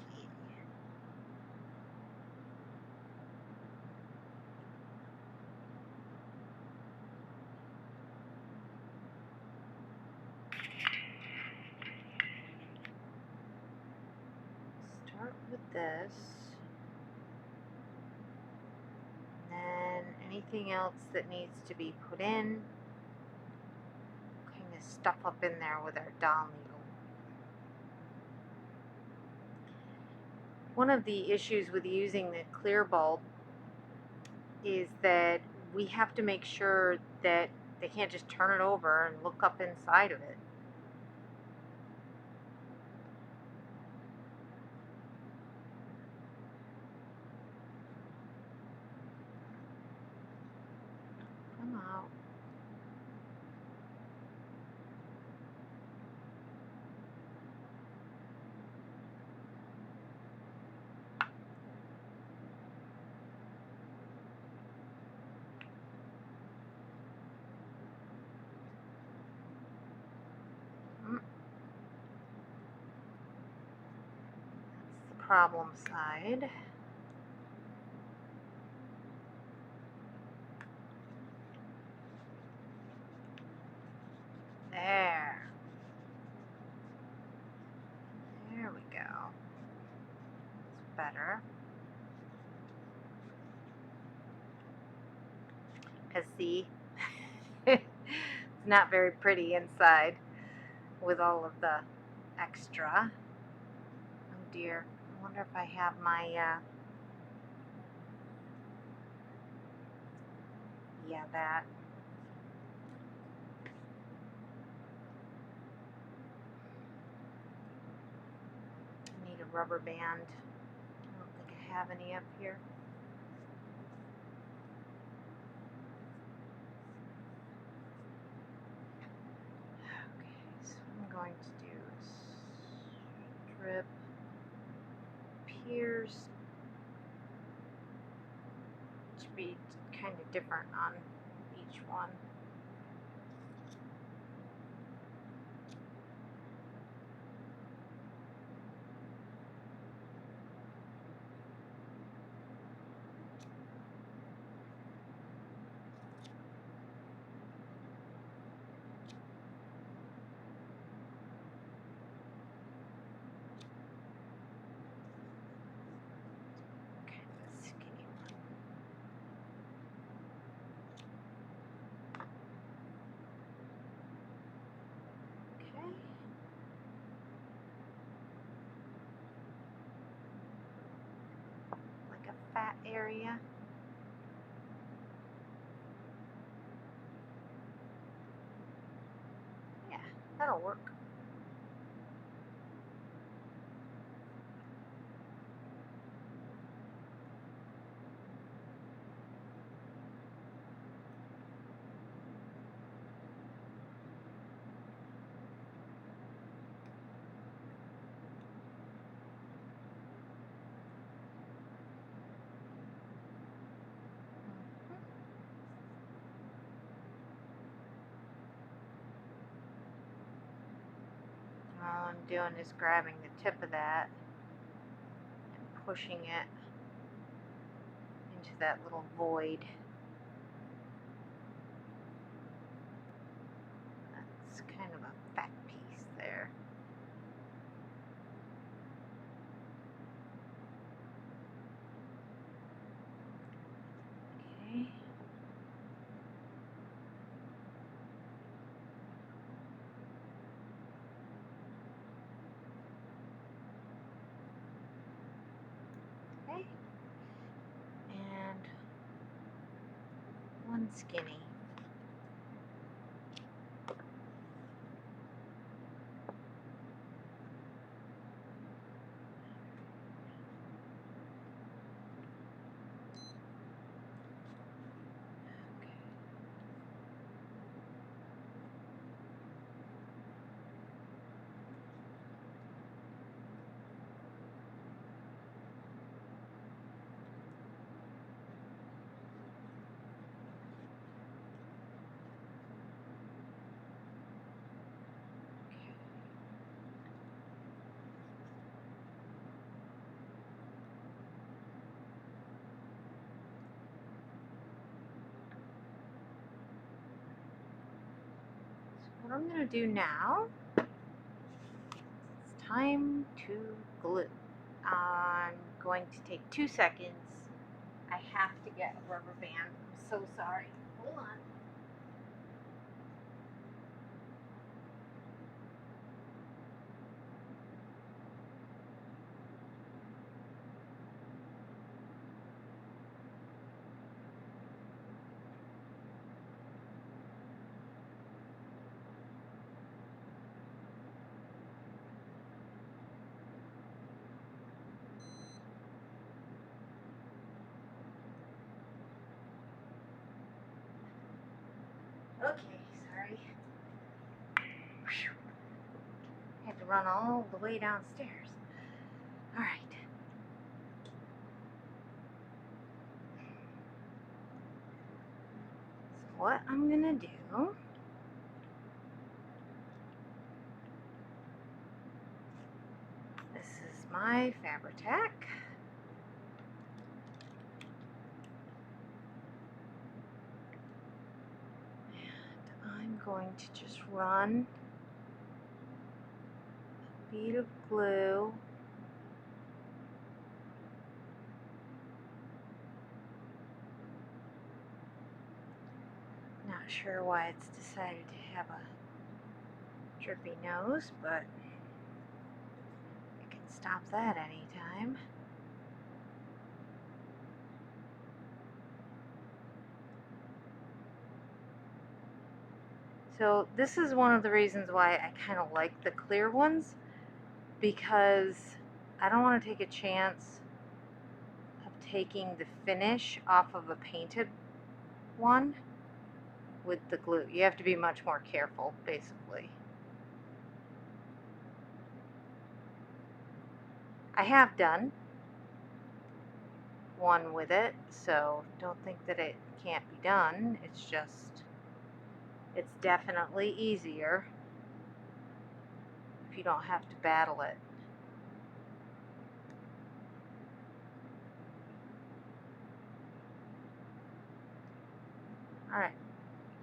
Start with this. And then anything else that needs to be put in, kind of stuff up in there with our dowel needle. One of the issues with using the clear bulb is that we have to make sure that they can't just turn it over and look up inside of it. Come out. That's the problem side. There. There we go. It's better. Because see, it's not very pretty inside with all of the extra. Oh dear. I wonder if I have my, yeah, that. I need a rubber band. I don't think I have any up here. Okay, so what I'm going to do is strip, pierce. It should be kind of different on each one. Kind of a skinny one. Okay. Like a fat area. Yeah, That'll work. All I'm doing is grabbing the tip of that and pushing it into that little void. That's kind of a fat piece there. Okay. Okay. And one skinny. What I'm going to do now, it's time to glue. I'm going to take 2 seconds. I have to get a rubber band. I'm so sorry. Hold on. Okay, sorry. Whew. Had to run all the way downstairs. All right. So what I'm gonna do, this is my Fabri-Tac. And I'm going to just run a bead of glue not sure why it's decided to have a drippy nose, but I can stop that anytime. So this is one of the reasons why I kind of like the clear ones, because I don't want to take a chance of taking the finish off of a painted one with the glue. You have to be much more careful, basically. I have done one with it, so don't think that it can't be done. It's just, it's definitely easier if you don't have to battle it. Alright,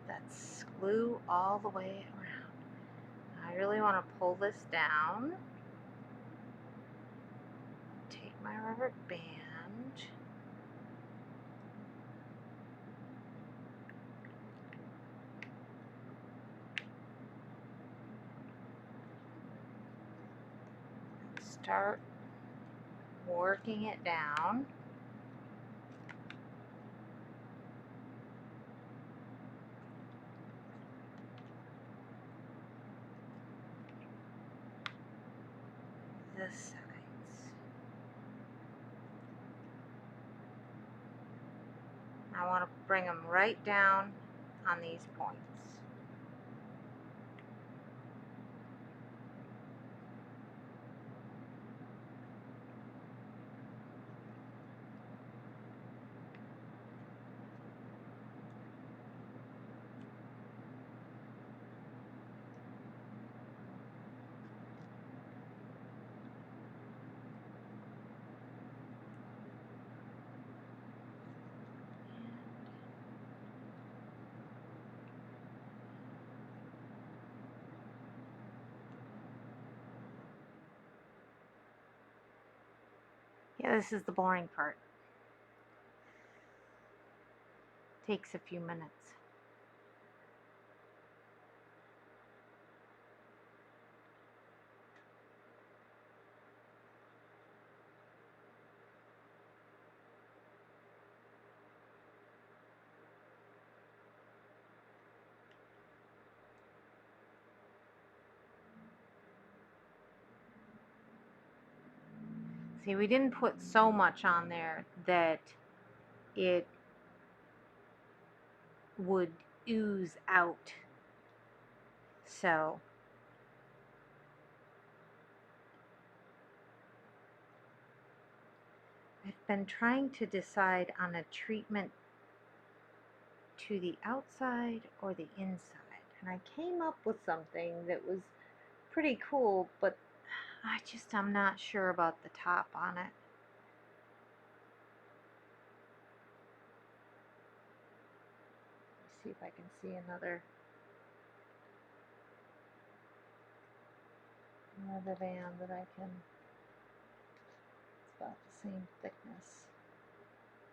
that's glue all the way around. I really want to pull this down. Take my rubber band. Start working it down. the sides. I want to bring them right down on these points. Yeah, this is the boring part. Takes a few minutes. See, we didn't put so much on there that it would ooze out. So I've been trying to decide on a treatment to the outside or the inside. And I came up with something that was pretty cool, but I'm not sure about the top on it. Let's see if I can see another band that I can. It's about the same thickness.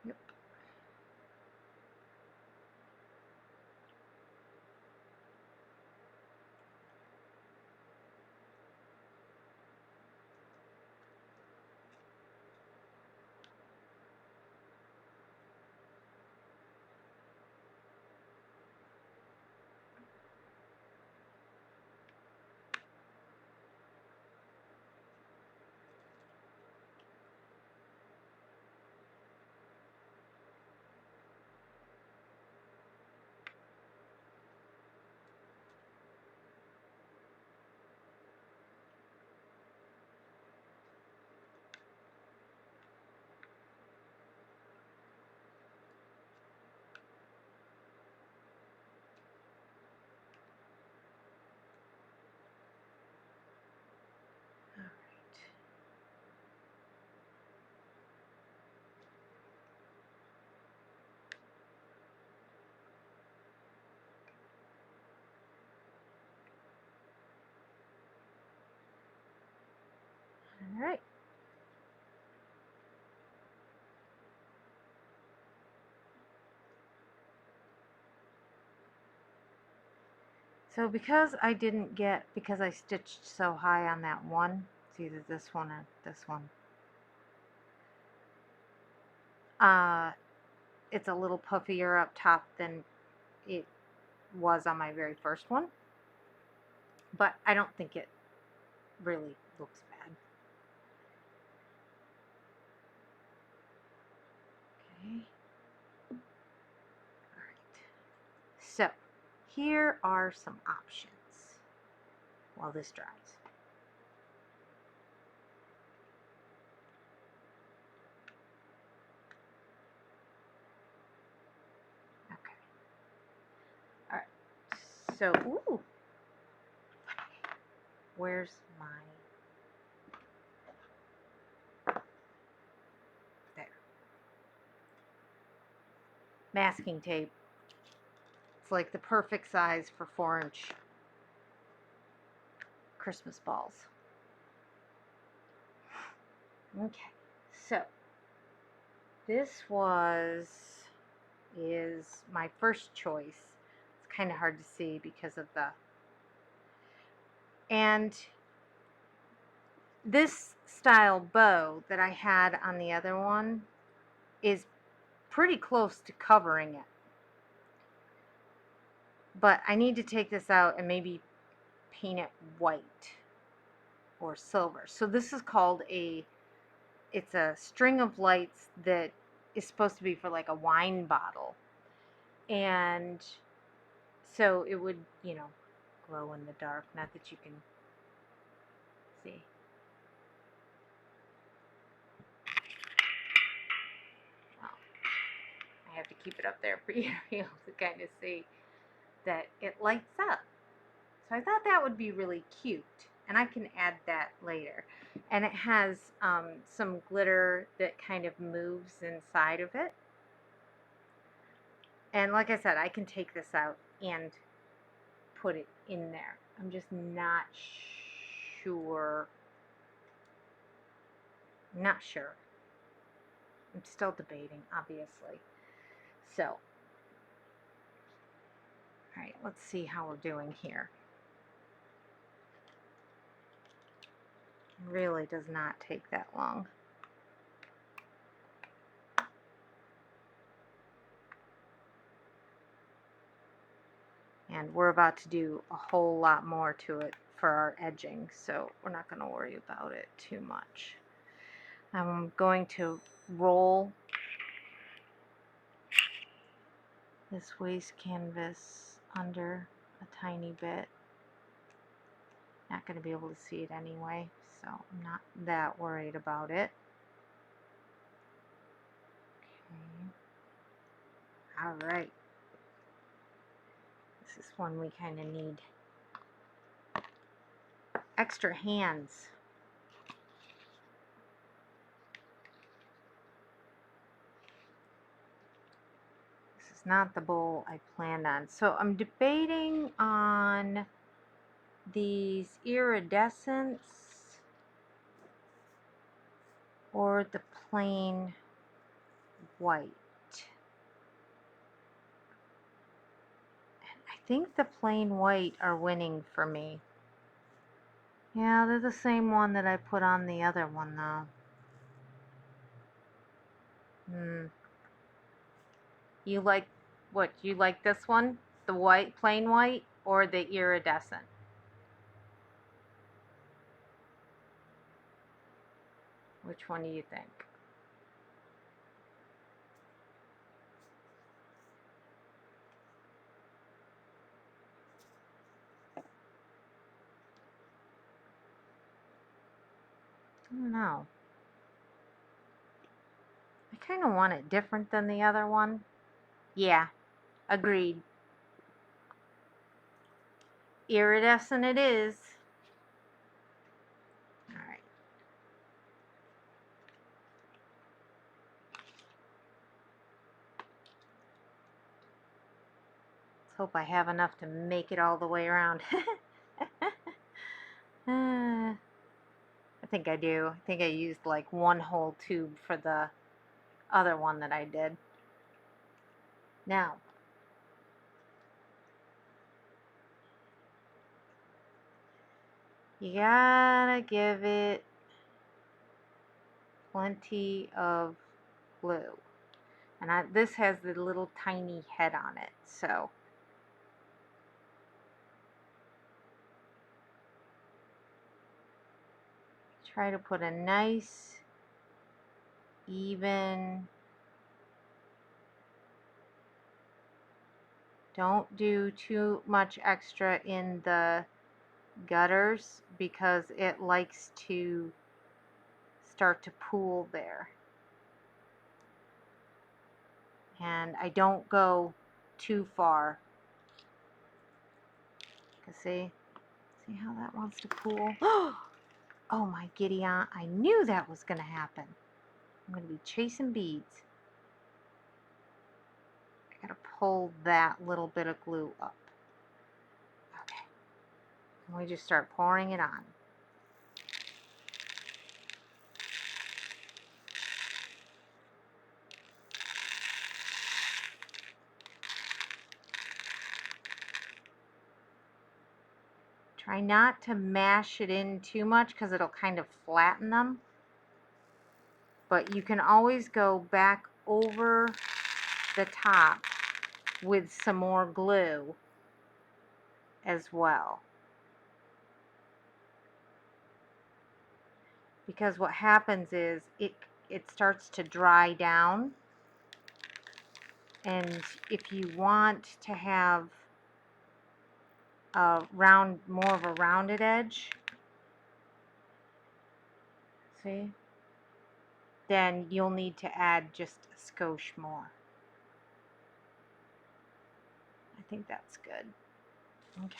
Yep. All right. All right. So because I stitched so high on that one, it's either this one or this one. It's a little puffier up top than it was on my very first one, but I don't think it really looks bad. Okay. All right. So here are some options while this dries. Okay. All right. So, ooh, where's my, there, masking tape. It's like the perfect size for 4-inch Christmas balls. Okay, so this is my first choice. It's kind of hard to see because of and this style bow that I had on the other one is pretty close to covering it. But I need to take this out and maybe paint it white. or silver. So this is called it's a string of lights that is supposed to be for like a wine bottle. And so it would, glow in the dark. Not that you can see. Well, I have to keep it up there for you to be able to kind of see that it lights up. So I thought that would be really cute, and I can add that later. And it has some glitter that kind of moves inside of it. And like I said, I can take this out and put it in there. I'm just not sure. Not sure. I'm still debating, obviously. So, all right, let's see how we're doing here. It really does not take that long. And we're about to do a whole lot more to it for our edging, so we're not going to worry about it too much. I'm going to roll this waste canvas under a tiny bit. Not going to be able to see it anyway, so I'm not that worried about it. Okay. All right. This is one we kind of need extra hands. This is not the bowl I planned on. So I'm debating on these iridescents or the plain white. And I think the plain white are winning for me. Yeah, they're the same one that I put on the other one though. You like what? You like this one? The white, plain white, or the iridescent? Which one do you think? I don't know. I kind of want it different than the other one. Yeah, agreed. Iridescent it is. All right. Let's hope I have enough to make it all the way around. I think I do. I think I used like one whole tube for the other one that I did. Now, you gotta give it plenty of glue. And this has the little tiny head on it, so try to put a nice, even, don't do too much extra in the gutters because it likes to start to pool there. And I don't go too far. See how that wants to pool? Oh my giddy aunt, I knew that was going to happen. I'm going to be chasing beads. I got to pull that little bit of glue up. Okay. And we just start pouring it on. Try not to mash it in too much because it'll kind of flatten them. But you can always go back over the top with some more glue as well. because what happens is it starts to dry down, and if you want to have a more of a rounded edge, see, then you'll need to add just a skosh more. I think that's good. Okay.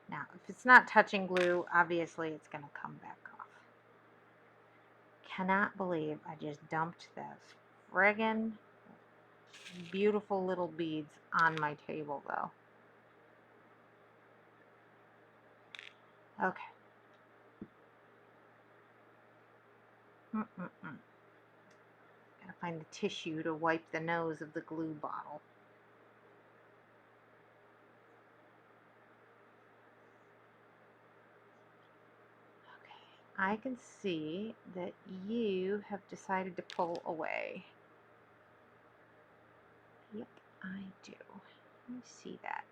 Now, if it's not touching glue, obviously it's going to come back off. Cannot believe I just dumped this friggin' beautiful little beads on my table, though. Okay. Gotta find the tissue to wipe the nose of the glue bottle. Okay. I can see that you have decided to pull away. Yep, I do. Let me see that.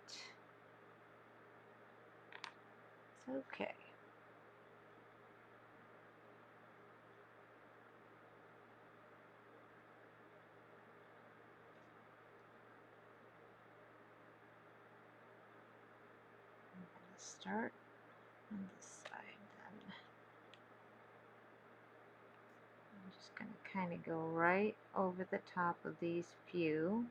It's okay. I'm going to start on this side then. I'm just going to kind of go right over the top of these few.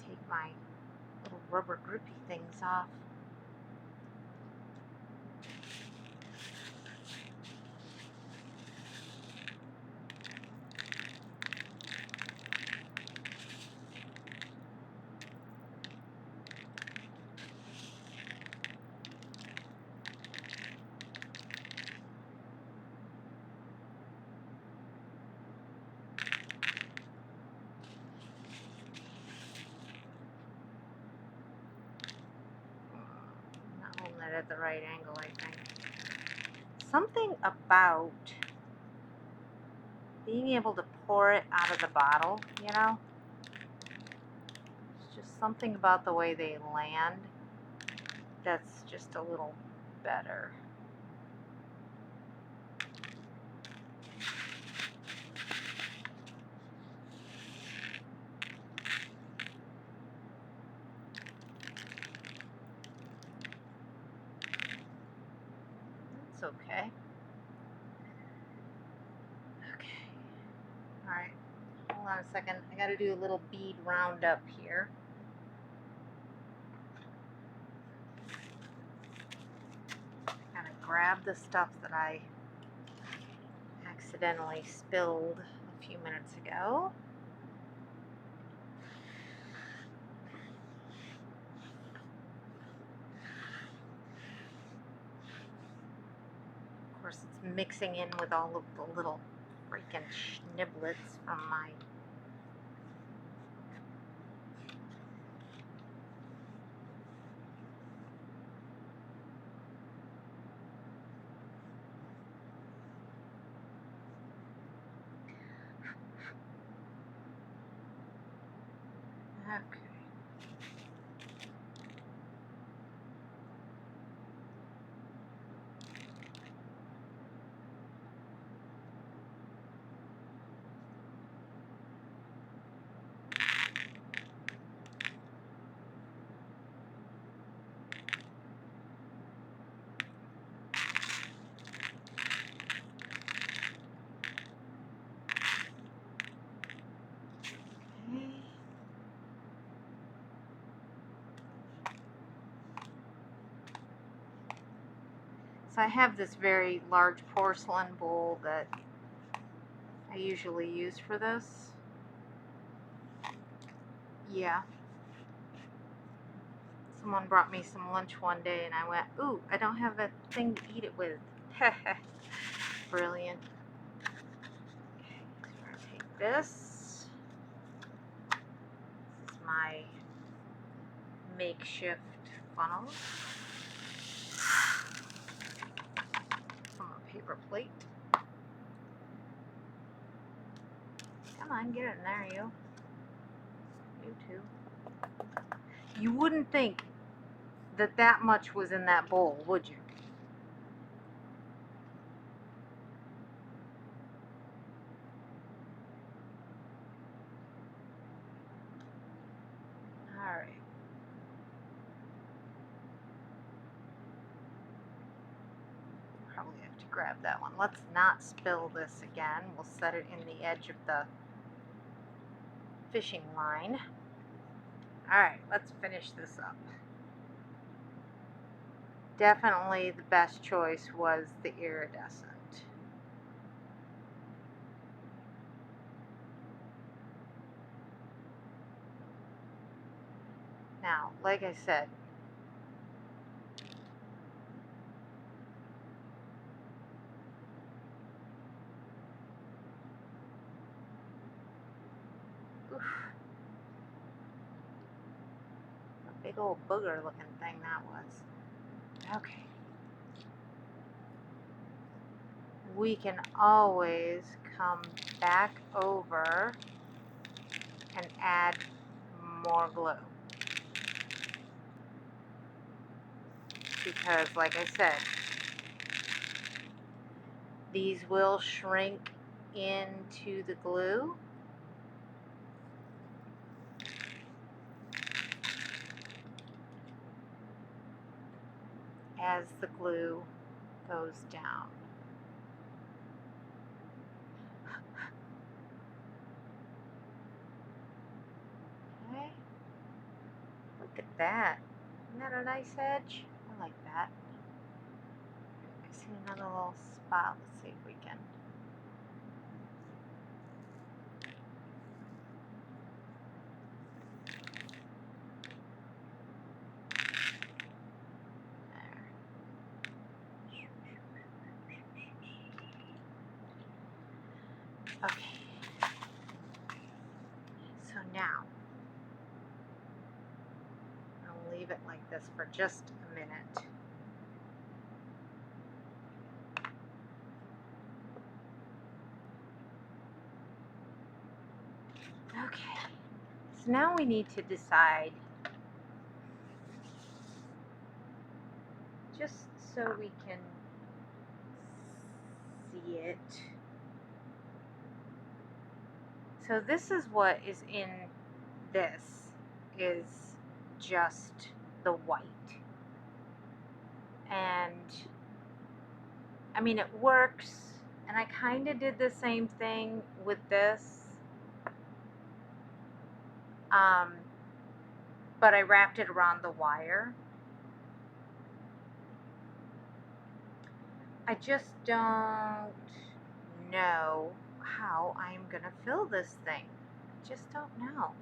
Take my little rubber grippy things off. I'm not holding it at the right angle, I think. Something about being able to pour it out of the bottle, you know? It's just something about the way they land that's just a little better. That's okay. Okay. Alright. Hold on a second. I gotta do a little bead roundup here. Gotta grab the stuff that I accidentally spilled a few minutes ago. Of course, it's mixing in with all of the little freaking schniblets from my okay. So I have this very large porcelain bowl that I usually use for this. Yeah. Someone brought me some lunch one day and I went, ooh, I don't have a thing to eat it with. Brilliant. Okay, so we're going to take this. This is my makeshift funnel from a paper plate. Come on, get in there, you. You too. You wouldn't think that that much was in that bowl, would you? Alright. Probably have to grab that one. Let's not spill this again. We'll set it in the edge of the fishing line. Alright, let's finish this up. Definitely the best choice was the iridescent. Now, like I said, oof, a big old booger looking thing that was. Okay. We can always come back over and add more glue. Because, like I said, these will shrink into the glue. As the glue goes down. Okay. Look at that. Isn't that a nice edge? I like that. I see another little spot. Let's see if we can. There. Okay. So now, I'll leave it like this for just a minute. Okay. So now we need to decide, just so we can see it. So this is what is in this, is just the white. And I mean, it works, and I kind of did the same thing with this, but I wrapped it around the wire. I just don't know how I'm gonna fill this thing. I just don't know.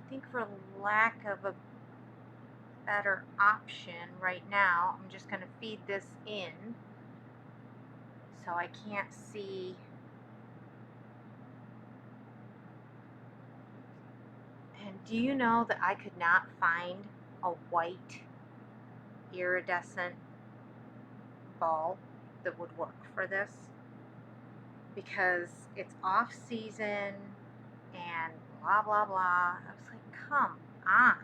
I think for lack of a better option right now, I'm just gonna feed this in so I can't see. And do you know that I could not find a white iridescent ball that would work for this? Because it's off season and blah blah blah. I was like, come on.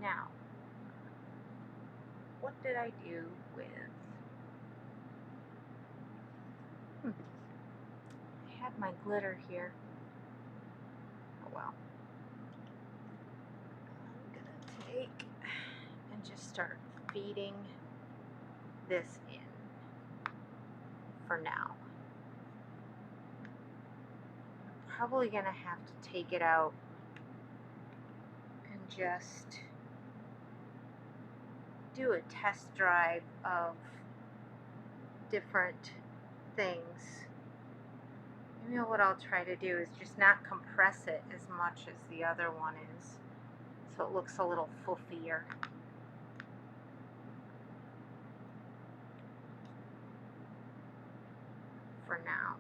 Now, what did I do with? I had my glitter here. Oh well. I'm gonna take and just start feeding this in for now. I'm probably gonna have to take it out just do a test drive of different things. Maybe what I'll try to do is just not compress it as much as the other one is, so it looks a little fluffier. For now.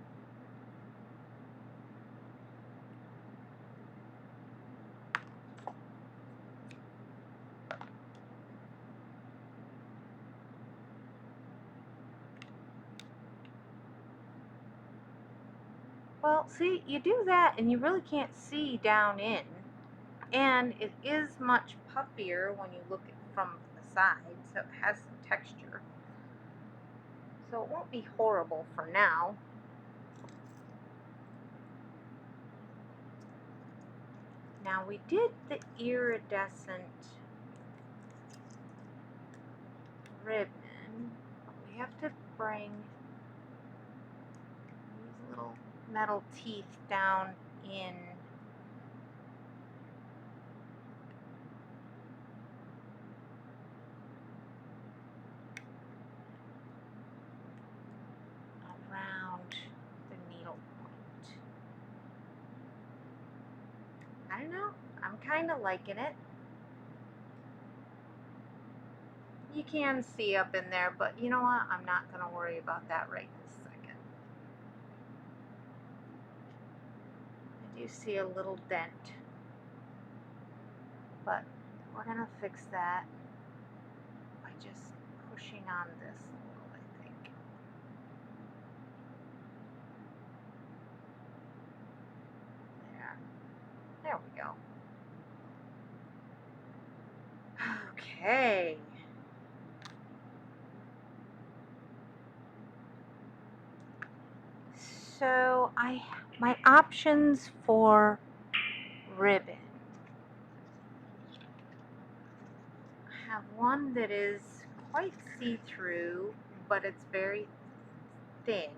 Well, see, you do that and you really can't see down in. And it is much puffier when you look at it from the side, so it has some texture. So it won't be horrible for now. Now we did the iridescent ribbon, but we have to bring these little metal teeth down in around the needle point. I don't know, I'm kind of liking it. You can see up in there, but you know what? I'm not going to worry about that right this second. I do see a little dent, but we're going to fix that by just pushing on this a little, I think. There we go. Okay. So my options for ribbon. I have one that is quite see-through, but it's very thin,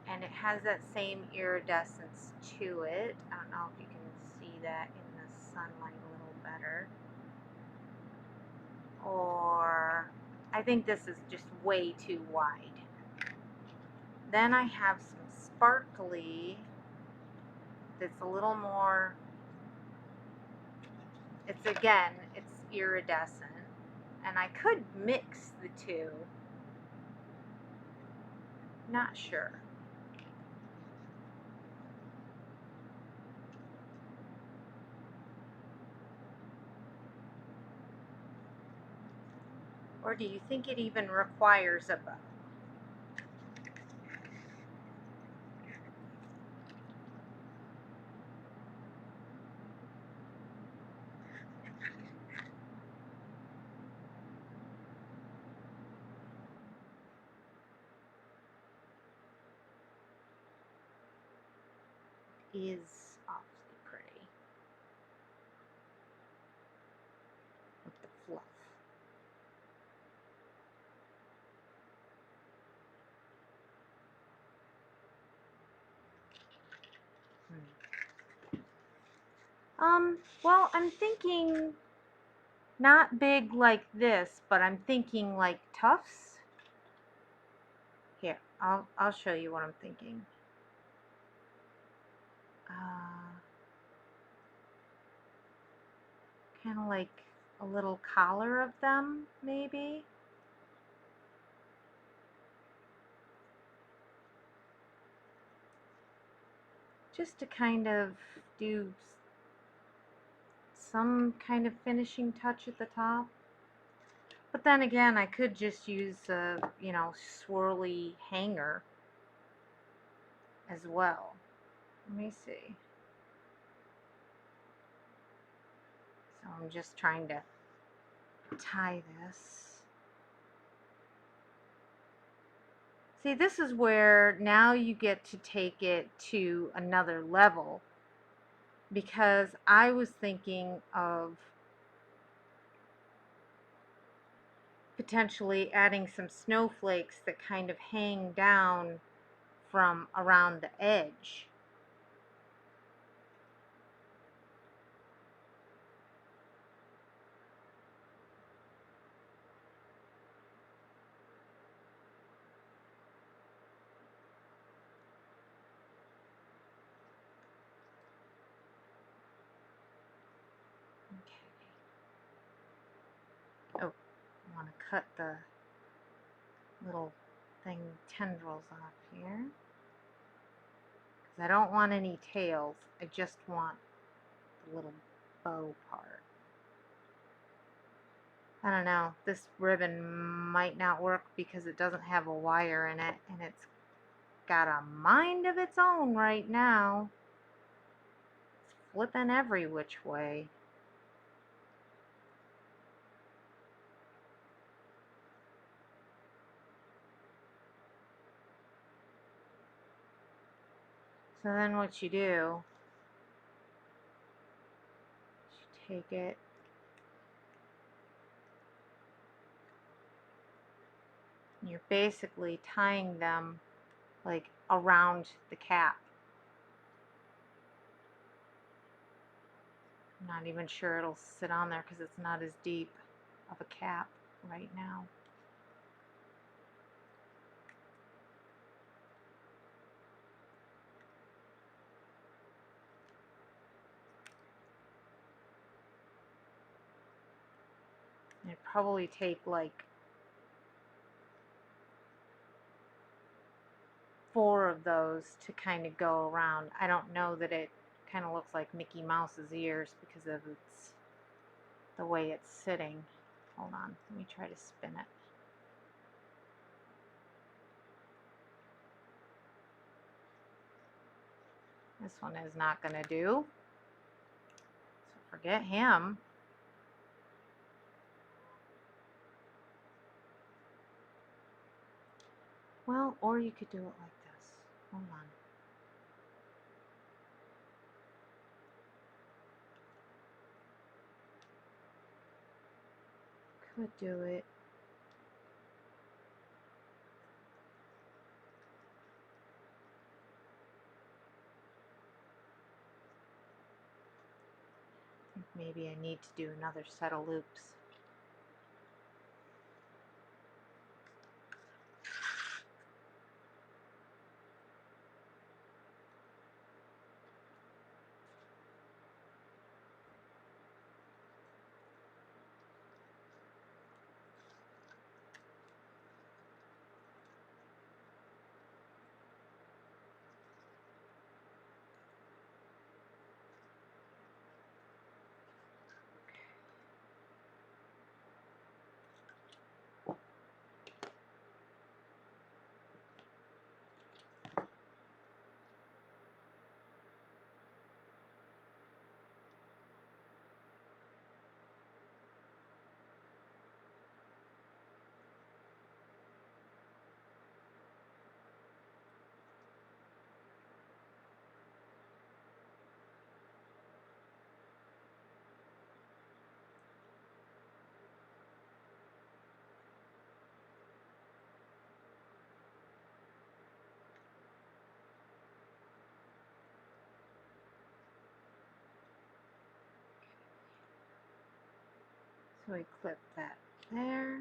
and it has that same iridescence to it. I don't know if you can see that in the sunlight a little better. Or I think this is just way too wide. Then I have some sparkly that's a little more, it's iridescent, and I could mix the two. Not sure. Or do you think it even requires a bow? Is awfully pretty with the fluff. Well, I'm thinking not big like this, but I'm thinking like tufts. Here, I'll show you what I'm thinking. Kind of like a little collar of them, maybe. Just to kind of do some kind of finishing touch at the top. But then again, I could just use a, swirly hanger as well. Let me see. So I'm just trying to tie this. See, this is where now you get to take it to another level, because I was thinking of potentially adding some snowflakes that kind of hang down from around the edge. want to cut the little thing tendrils off here. Because I don't want any tails. I just want the little bow part. I don't know. This ribbon might not work because it doesn't have a wire in it, and it's got a mind of its own right now. It's flipping every which way. So then what you do, you take it, and you're basically tying them like around the cap. I'm not even sure it'll sit on there because it's not as deep of a cap right now. It'd probably take like 4 of those to kind of go around. I don't know that it kind of looks like Mickey Mouse's ears because of the way it's sitting. Hold on, let me try to spin it. This one is not going to do, so forget him. Well, or you could do it like this. Hold on. Could do it. I think maybe I need to do another set of loops. So we clip that there.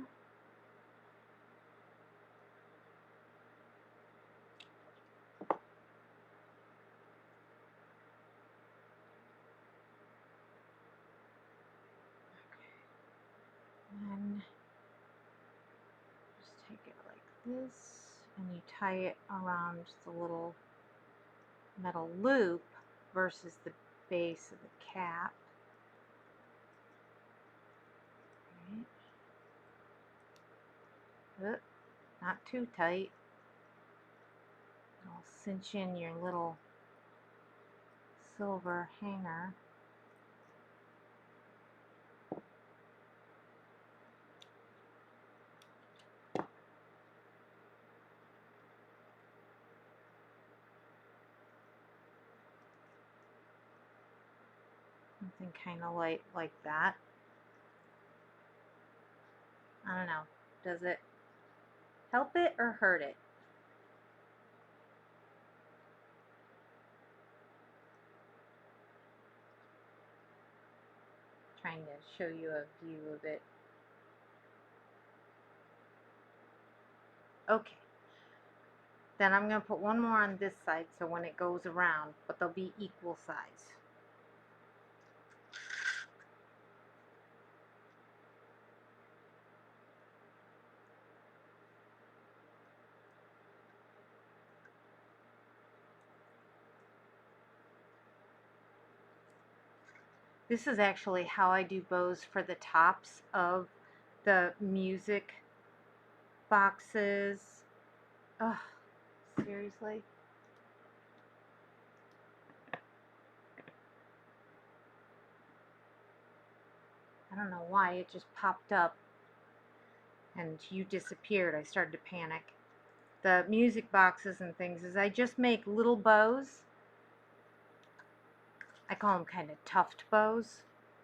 And then just take it like this, and you tie it around the little metal loop versus the base of the cap. Right. Not too tight. I'll cinch in your little silver hanger. Something kind of light like that. I don't know. Does it help it or hurt it? Trying to show you a view of it. Okay. Then I'm going to put one more on this side so when it goes around, but they'll be equal size. This is actually how I do bows for the tops of the music boxes. Ugh, seriously? I don't know why it just popped up and you disappeared. I started to panic. The music boxes and things is I just make little bows. I call them kind of tuft bows.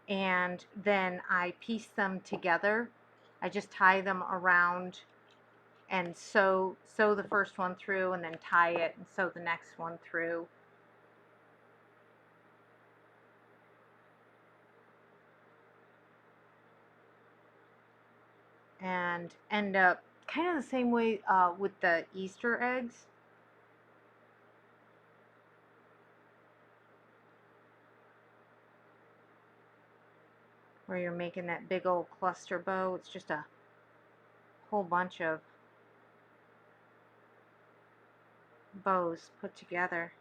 And then I piece them together. I just tie them around and sew the first one through and then tie it and sew the next one through. And end up kind of the same way with the Easter eggs. Where you're making that big old cluster bow. It's just a whole bunch of bows put together.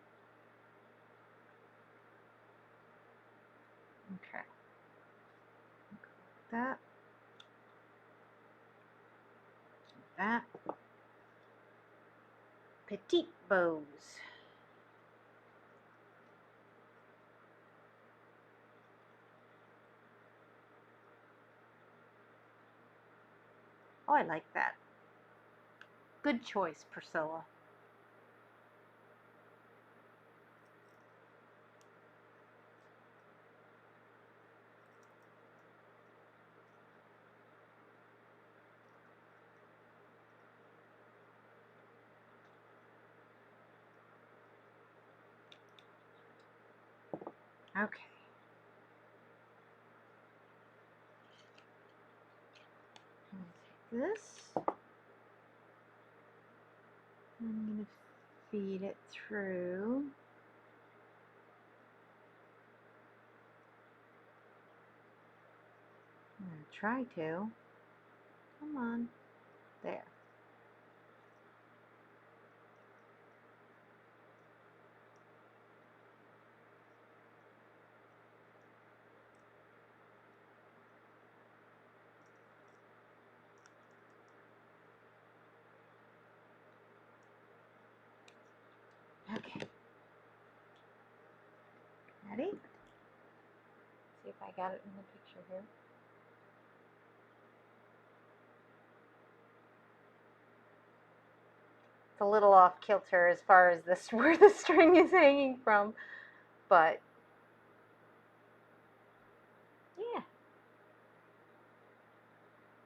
Okay. That. That. Petite bows. Oh, I like that. Good choice, Priscilla. Okay. I'm going to take this. I'm going to feed it through. I'm going to try to. Come on. There. Okay. Ready? See if I got it in the picture here. It's a little off kilter as far as this where the string is hanging from, but yeah.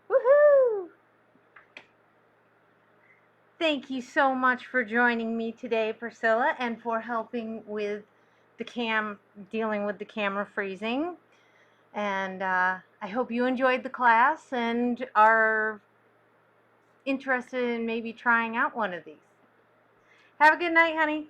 Woohoo! Thank you so much for joining me today, Priscilla, and for helping with the dealing with the camera freezing. And I hope you enjoyed the class and are interested in maybe trying out one of these. Have a good night, honey.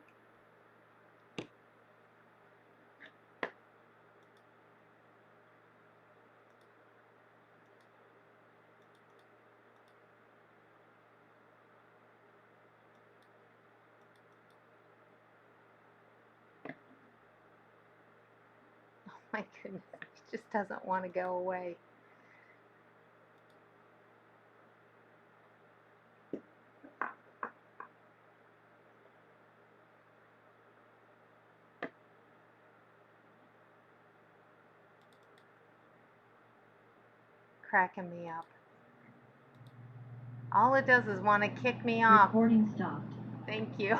Oh my goodness, it just doesn't want to go away. Cracking me up. All it does is want to kick me off. Recording stopped. Thank you.